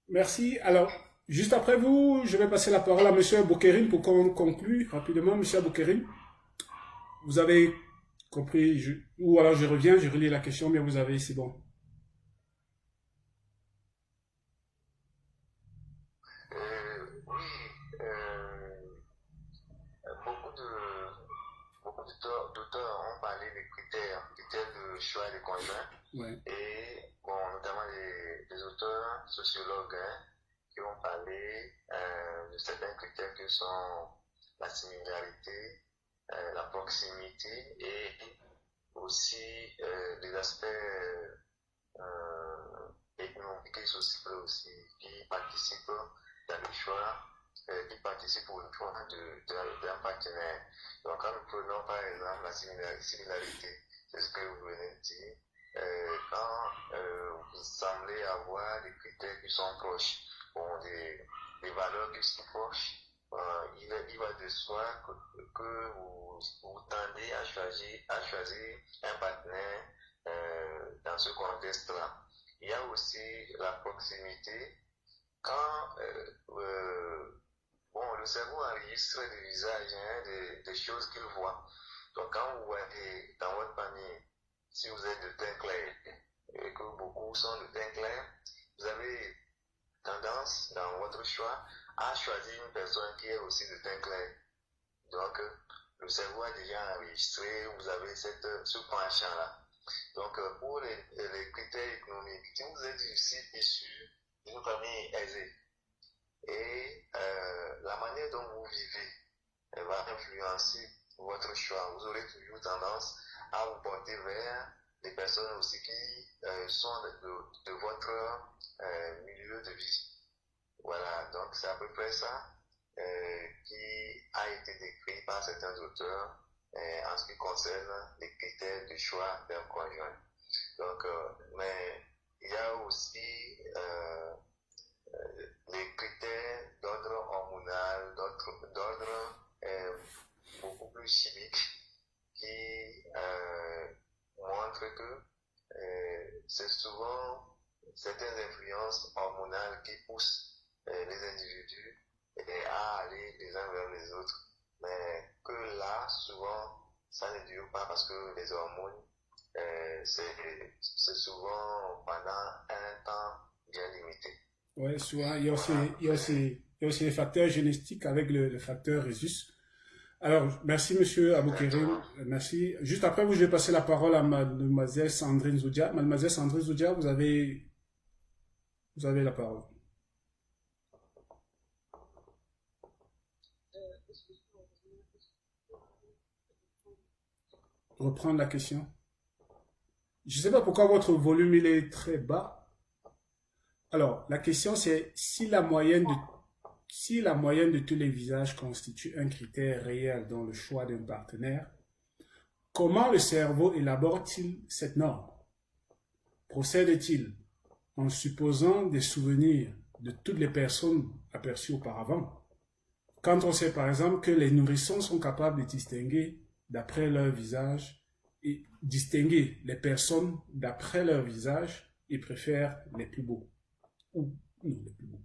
Speaker 1: Merci. Alors, juste après vous, je vais passer la parole à M. Aboukerim pour qu'on conclue rapidement. M. Aboukerim, vous avez compris, ou alors je reviens, je relis la question, mais vous avez, c'est bon.
Speaker 2: Beaucoup d'auteurs ont parlé des critères de choix des conjoints.
Speaker 1: Ouais.
Speaker 2: Et bon, notamment les auteurs sociologues qui ont parlé de certains critères que sont la similarité, la proximité et aussi les aspects économiques et sociaux aussi qui participent dans le choix, qui participent au choix d'un partenaire. Donc quand nous prenons par exemple la similarité, c'est ce que vous venez de dire, quand vous semblez avoir des critères qui sont proches, bon, des valeurs qui sont proches, il va de soi que vous tendez à choisir un partenaire dans ce contexte-là. Il y a aussi la proximité. Quand bon, le cerveau enregistre des visages, des choses qu'il voit. Donc quand vous voyez dans votre famille si vous êtes de teint clair et que beaucoup sont de teint clair, vous avez tendance dans votre choix à choisir une personne qui est aussi de teint clair. Donc, le cerveau a déjà enregistré, vous avez ce penchant-là. Donc, pour les critères économiques, si vous êtes issu d'une famille aisée et la manière dont vous vivez va influencer votre choix, vous aurez toujours tendance à vous porter vers des personnes aussi qui sont de votre milieu de vie. Voilà, donc c'est à peu près ça qui a été décrit par certains auteurs en ce qui concerne les critères de choix d'un conjoint. Donc, mais il y a aussi les critères d'ordre hormonal, d'ordre beaucoup plus chimique qui montrent que c'est souvent certaines influences hormonales qui poussent les individus à aller les uns vers les autres. Mais que là, souvent, ça ne dure pas parce que les hormones, c'est souvent pendant un temps bien limité.
Speaker 1: Oui, souvent, il y a aussi les facteurs génétiques avec le facteur Rhésus. Alors, merci, monsieur Aboukerim. Merci. Juste après vous, je vais passer la parole à mademoiselle Sandrine Zoudia. Mademoiselle Sandrine Zoudia, vous avez la parole. Reprendre la question. Je ne sais pas pourquoi votre volume il est très bas. Alors, la question c'est si la moyenne de tous les visages constitue un critère réel dans le choix d'un partenaire, comment le cerveau élabore-t-il cette norme? Procède-t-il en supposant des souvenirs de toutes les personnes aperçues auparavant? Quand on sait par exemple que les nourrissons sont capables de distinguer d'après leur visage et distinguer les personnes d'après leur visage, ils préfèrent les plus beaux ou non les plus beaux.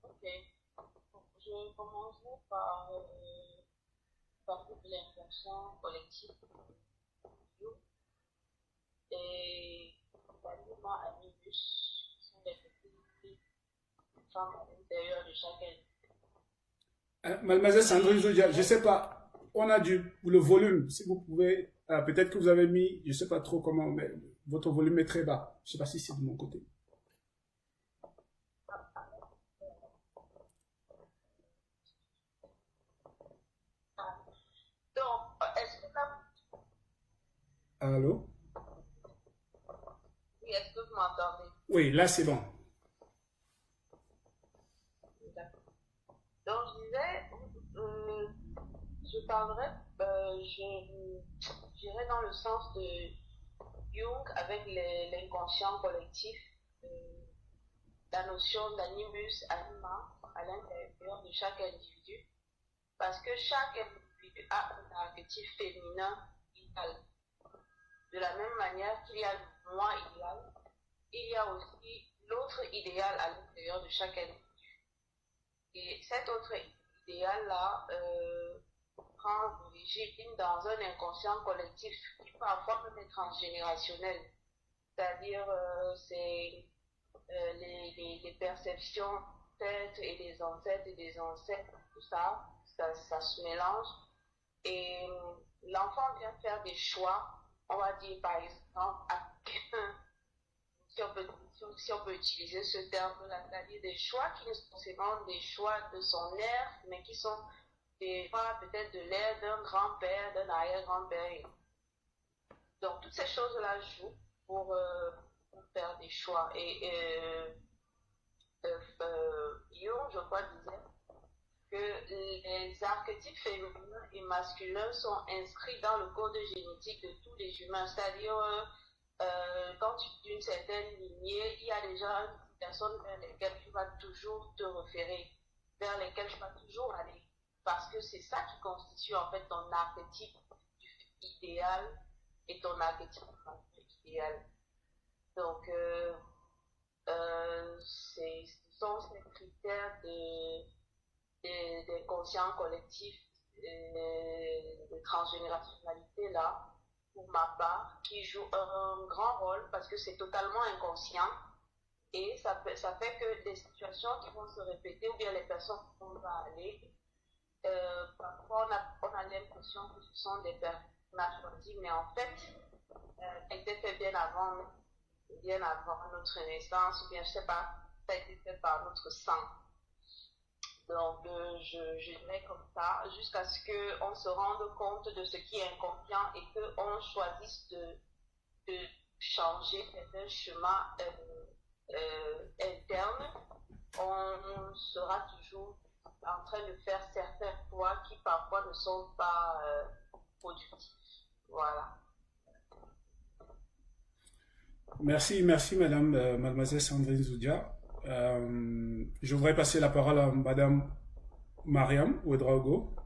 Speaker 4: Ok, je commencerai par l'inconscient collectif et l'animal animus sont des petites femmes à l'intérieur de chacun.
Speaker 1: Mademoiselle Sandrine Zoudia, je ne sais pas, on a le volume, si vous pouvez, peut-être que vous avez mis, je ne sais pas trop comment, mais votre volume est très bas. Je ne sais pas si c'est de mon côté.
Speaker 4: Donc, est-ce que là...
Speaker 1: Allô?
Speaker 4: Oui, est-ce que vous m'entendez?
Speaker 1: Oui, là c'est bon.
Speaker 4: Donc, je disais, je parlerai, j'irai dans le sens de Jung avec l'inconscient collectif, la notion d'animus anima à l'intérieur de chaque individu, parce que chaque individu a un archétype féminin idéal. De la même manière qu'il y a le moi idéal, il y a aussi l'autre idéal à l'intérieur de chaque individu. Et cet autre idéal-là prend origine dans un inconscient collectif qui parfois peut être transgénérationnel. C'est-à-dire, c'est les perceptions peut-être et des ancêtres, tout ça se mélange. Et l'enfant vient faire des choix, on va dire par exemple, si on peut utiliser ce terme-là, c'est-à-dire des choix qui ne sont forcément des choix de son air, mais qui sont des choix peut-être de l'air d'un grand-père, d'un arrière-grand-père. Donc toutes ces choses-là jouent pour faire des choix. Et Jung, je crois, disait que les archétypes féminins et masculins sont inscrits dans le code génétique de tous les humains, c'est-à-dire quand tu es d'une certaine lignée, il y a déjà une personne vers lesquelles tu vas toujours te référer, vers lesquelles tu vas toujours aller, parce que c'est ça qui constitue en fait ton archétype idéal et ton archétype idéal. Donc, ce sont ces critères d'inconscient collectif de transgénérationnalité là, pour ma part, qui joue un grand rôle parce que c'est totalement inconscient et ça fait que des situations qui vont se répéter ou bien les personnes où on va aller, parfois on a l'impression que ce sont des personnes choisies, mais en fait, elles étaient faites bien avant notre naissance, ou bien je sais pas, ça a été fait par notre sang. Donc, je dirais comme ça, jusqu'à ce qu'on se rende compte de ce qui est inconscient et qu'on choisisse de changer certains chemins internes, on sera toujours en train de faire certains choix qui parfois ne sont pas productifs. Voilà.
Speaker 1: Merci, mademoiselle Sandrine Zoudia. Je voudrais passer la parole à madame Mariam Ouedraogo.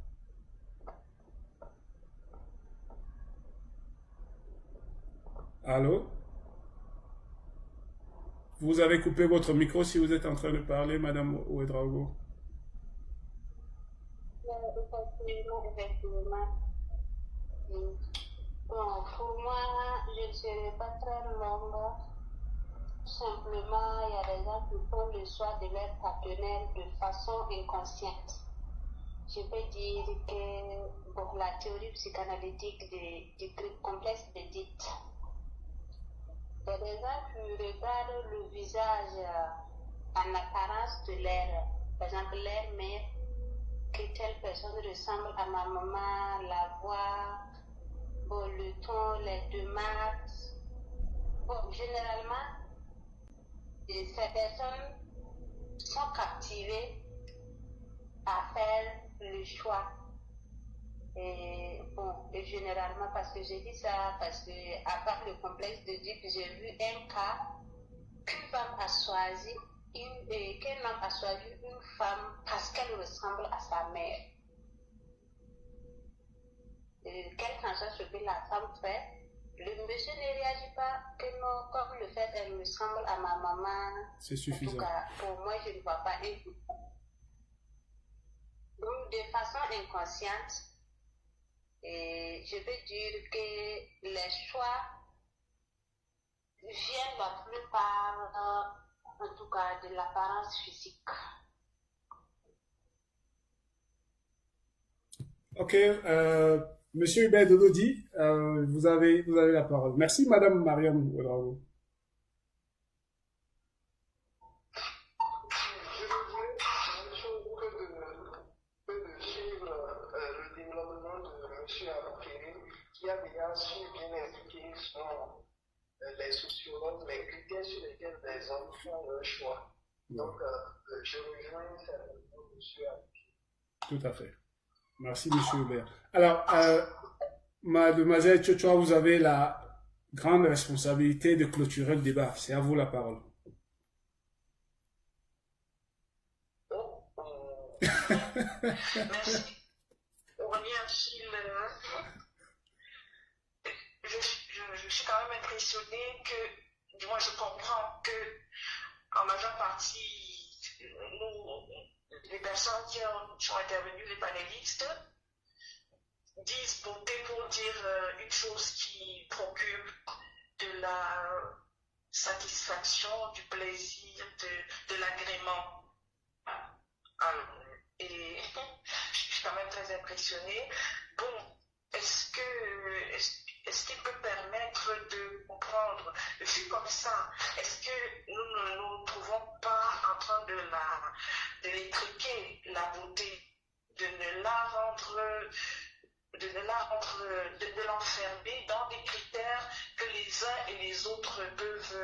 Speaker 1: Allô? Vous avez coupé votre micro si vous êtes en train de parler, madame Ouedraogo.
Speaker 5: Bon, pour moi, je ne serai pas très longue. Simplement, il y a des gens qui font le choix de leur partenaire de façon inconsciente. Je peux dire que bon, la théorie psychanalytique du truc complexe de Ditt. Il y a des gens qui regardent le visage en apparence de par exemple, leur mère, que telle personne ressemble à ma maman, la voix, bon, le ton, les démarches. Bon, généralement, ces personnes sont captivées à faire le choix. Et bon, et généralement, parce que j'ai dit ça, parce que à part le complexe de Dieu, j'ai vu un cas qu'une femme a choisi, qu'un homme a choisi une femme parce qu'elle ressemble à sa mère. Quel qu'en soit ce que la femme fait, le monsieur ne réagit pas que non, comme le fait elle me semble à ma maman.
Speaker 1: C'est suffisant.
Speaker 5: En tout cas, pour moi, je ne vois pas un. Donc, de façon inconsciente, et je peux dire que les choix viennent la plupart, en tout cas, de l'apparence physique.
Speaker 1: Ok, Monsieur Hubert Dododi, vous avez la parole. Merci, madame Mariam Ouedraogo.
Speaker 6: Qui a déjà su bien expliquer selon les sociologues les critères sur lesquels les hommes font leur choix. Donc, je rejoins certainement monsieur Apiri.
Speaker 1: Tout à fait. Merci, monsieur Hubert. Alors, mademoiselle Tchotchoa, vous avez la grande responsabilité de clôturer le débat. C'est à vous la parole.
Speaker 3: Merci. Je suis quand même impressionnée que, du moins je comprends que en majeure partie, les personnes qui sont intervenues, les panélistes, disent voter pour dire une chose qui procure de la satisfaction, du plaisir, de l'agrément. Et je suis quand même très impressionnée. Bon, est-ce qu'il peut permettre de comprendre, vu comme ça, est-ce que nous ne nous trouvons pas en train de l'étriquer, la beauté, de l'enfermer dans des critères que les uns et les autres peuvent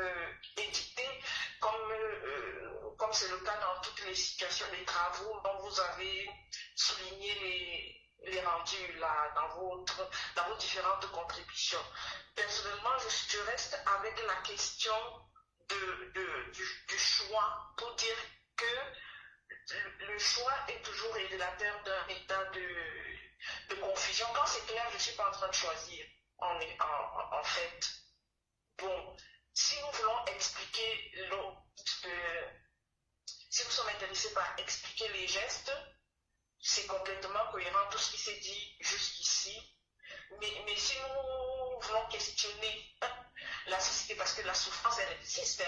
Speaker 3: édicter, comme c'est le cas dans toutes les situations des travaux dont vous avez souligné les rendus là, dans vos différentes contributions. Personnellement, je reste avec la question du choix pour dire que le choix est toujours révélateur d'un état de confusion. Quand c'est clair, je ne suis pas en train de choisir, en fait. Bon, si nous voulons expliquer si nous sommes intéressés par expliquer les gestes, c'est complètement cohérent. Tout ce qui s'est dit jusqu'ici. Mais si nous voulons questionner la société, parce que la souffrance, elle existe,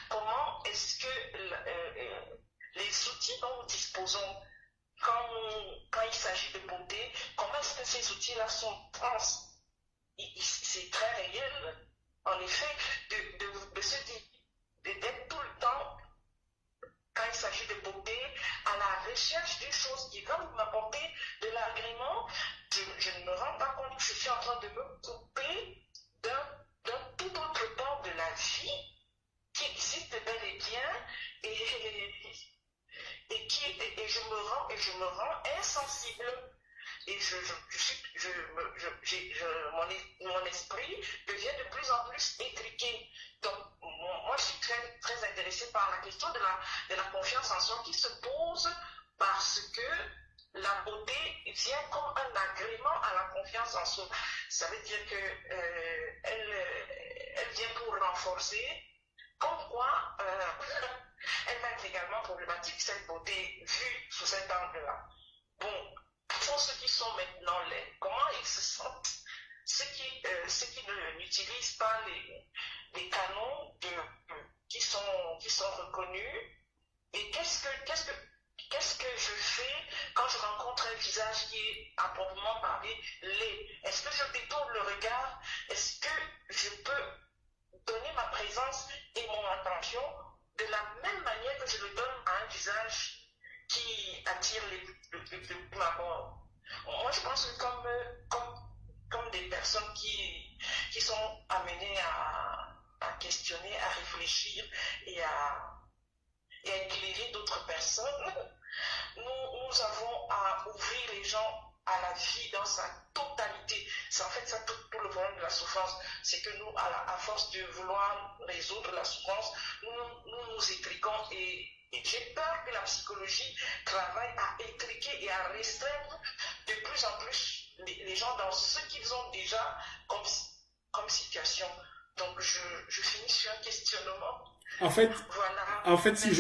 Speaker 3: comment est-ce que les outils dont nous disposons, quand il s'agit de beauté, comment est-ce que ces outils-là sont trans? C'est très réel, en effet, de se dire, d'être tout le temps, quand il s'agit de beauté, à la recherche d'une chose qui va m'apporter de l'agrément. Je ne me rends pas compte que je suis en train de me couper d'un tout autre pan de la vie qui existe bel et bien et je me rends insensible. Et mon esprit devient de plus en plus étriqué. Donc, moi, je suis très, très intéressée par la question de la confiance en soi qui se pose parce que la beauté vient comme un agrément à la confiance en soi. Ça veut dire qu'elle vient pour renforcer. Comme quoi, elle va être également problématique, cette beauté vue sous cet angle-là. Bon, pour ceux qui sont maintenant laids, comment ils se sentent, ceux qui n'utilisent pas les canons qui sont reconnus, et qu'est-ce que je fais quand je rencontre un visage qui est à proprement parler laid? Est-ce que je détourne le regard? Est-ce que je peux donner ma présence et mon attention de la même manière que je le donne à un visage qui attire ma mort? Moi, je pense que comme des personnes qui sont amenées à questionner, à réfléchir et à éclairer d'autres personnes, nous avons à ouvrir les gens à la vie dans sa totalité. C'est en fait ça tout le problème de la souffrance. C'est que nous, à force de vouloir résoudre la souffrance, nous étriquons et j'ai peur que la psychologie travaille à étriquer et à restreindre de plus en plus les gens dans ce qu'ils ont déjà comme situation. Donc je finis sur un questionnement.
Speaker 1: En fait,
Speaker 3: voilà.
Speaker 1: si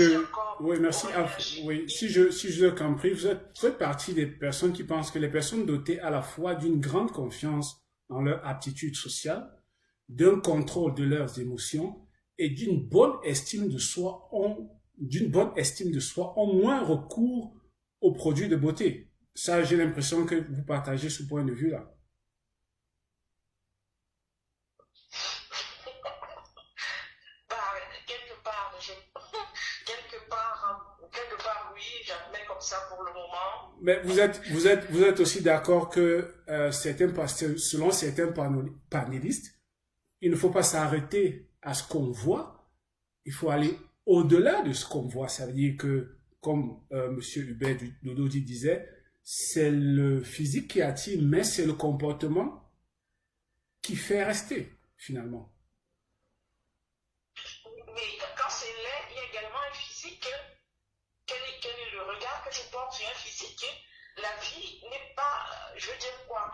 Speaker 1: je l'ai compris, vous faites partie des personnes qui pensent que les personnes dotées à la fois d'une grande confiance en leur aptitude sociale, d'un contrôle de leurs émotions et d'une bonne estime de soi ont moins recours aux produits de beauté. Ça, j'ai l'impression que vous partagez ce point de vue-là.
Speaker 3: Quelque part, oui, j'admets comme ça pour le moment.
Speaker 1: Mais vous êtes aussi d'accord que selon certains panélistes, il ne faut pas s'arrêter à ce qu'on voit, il faut aller au-delà de ce qu'on voit. Ça veut dire que, comme M. Hubert Dododi disait, c'est le physique qui attire, mais c'est le comportement qui fait rester, finalement.
Speaker 3: Mais quand c'est laid, il y a également un physique. Quel est le regard que je porte sur un physique? La vie n'est pas, je veux dire quoi,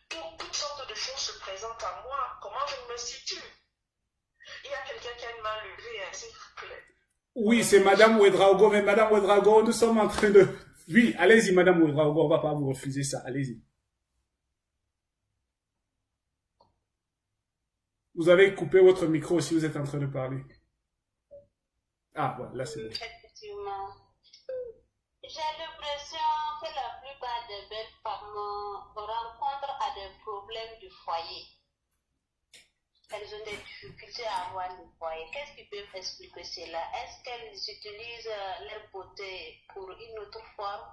Speaker 3: toutes sortes de choses se présentent à moi. Comment je me situe? Il y a quelqu'un qui a une main levée, s'il vous plaît.
Speaker 1: Oui, c'est Madame Ouedraogo, mais Madame Ouedraogo, nous sommes en train de... Oui, allez-y, Madame Ouedraogo, on ne va pas vous refuser ça, allez-y. Vous avez coupé votre micro si vous êtes en train de parler. Ah, voilà, là c'est bon.
Speaker 5: Effectivement. J'ai l'impression que la plupart des belles femmes rencontrent à des problèmes du foyer. Elles ont des difficultés à avoir le foyer. Qu'est-ce qui peut expliquer cela? Est-ce qu'elles utilisent leur beauté pour une autre forme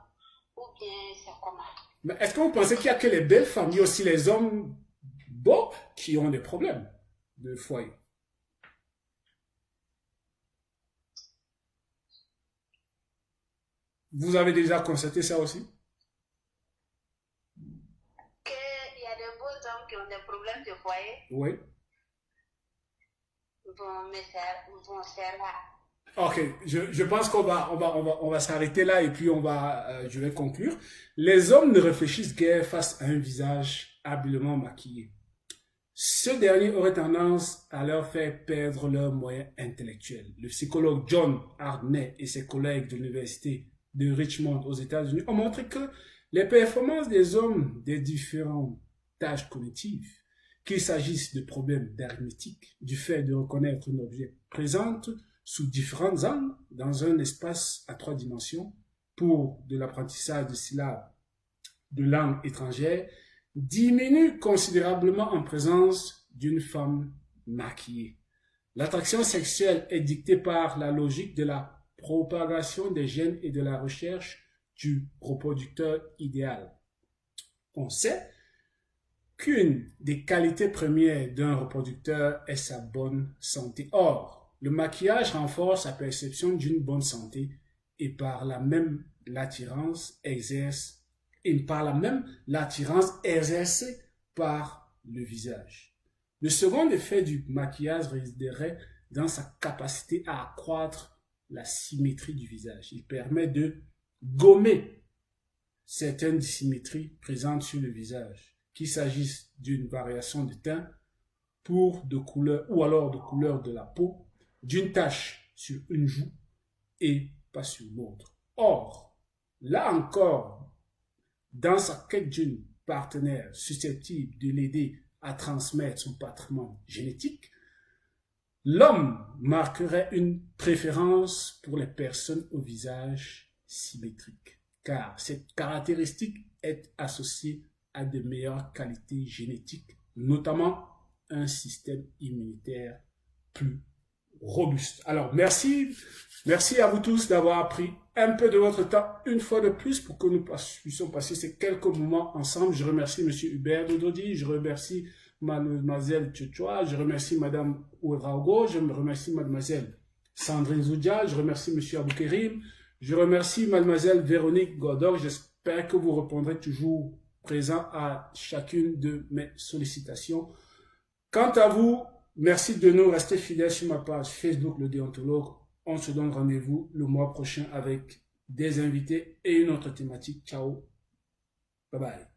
Speaker 5: ou bien c'est comment?
Speaker 1: Mais est-ce que vous pensez qu'il n'y a que les belles femmes, il y a aussi les hommes beaux qui ont des problèmes de foyer? Vous avez déjà constaté ça aussi?
Speaker 5: Qu'il y a de beaux hommes qui ont des problèmes de foyer?
Speaker 1: Oui.
Speaker 5: Bon, mais c'est rare.
Speaker 1: Ok, je pense qu'on va s'arrêter là et puis je vais conclure. Les hommes ne réfléchissent guère face à un visage habilement maquillé. Ce dernier aurait tendance à leur faire perdre leurs moyens intellectuels. Le psychologue John Hardney et ses collègues de l'université de Richmond aux États-Unis ont montré que Les performances des hommes des différentes tâches cognitives, qu'il s'agisse de problèmes d'arithmétique, du fait de reconnaître un objet, présentent sous différents angles dans un espace à 3 dimensions pour de l'apprentissage de syllabes de langue étrangère, diminuent considérablement en présence d'une femme maquillée. L'attraction sexuelle est dictée par la logique de la propagation des gènes et de la recherche du reproducteur idéal. On sait qu'une des qualités premières d'un reproducteur est sa bonne santé. Or, le maquillage renforce la perception d'une bonne santé et par là même l'attirance exercée par le visage. Le second effet du maquillage résiderait dans sa capacité à accroître la symétrie du visage. Il permet de gommer certaines dissymétries présentes sur le visage, qu'il s'agisse d'une variation de teint pour de couleur ou alors de couleur de la peau, d'une tache sur une joue et pas sur l'autre. Or, là encore, dans sa quête d'une partenaire susceptible de l'aider à transmettre son patrimoine génétique, l'homme marquerait une préférence pour les personnes au visage symétrique, car cette caractéristique est associée à de meilleures qualités génétiques, notamment un système immunitaire plus robuste. Alors, merci à vous tous d'avoir pris un peu de votre temps une fois de plus pour que nous puissions passer ces quelques moments ensemble. Je remercie M. Hubert Dododi, je remercie Mademoiselle Tchouchoua, je remercie Madame Ouedraogo, je remercie Mademoiselle Sandrine Zoudia, je remercie M. Aboukerim, je remercie Mademoiselle Véronique Godor. J'espère que vous répondrez toujours présent à chacune de mes sollicitations. Quant à vous, merci de nous rester fidèles sur ma page Facebook Le Déontologue. On se donne rendez-vous le mois prochain avec des invités et une autre thématique. Ciao. Bye bye.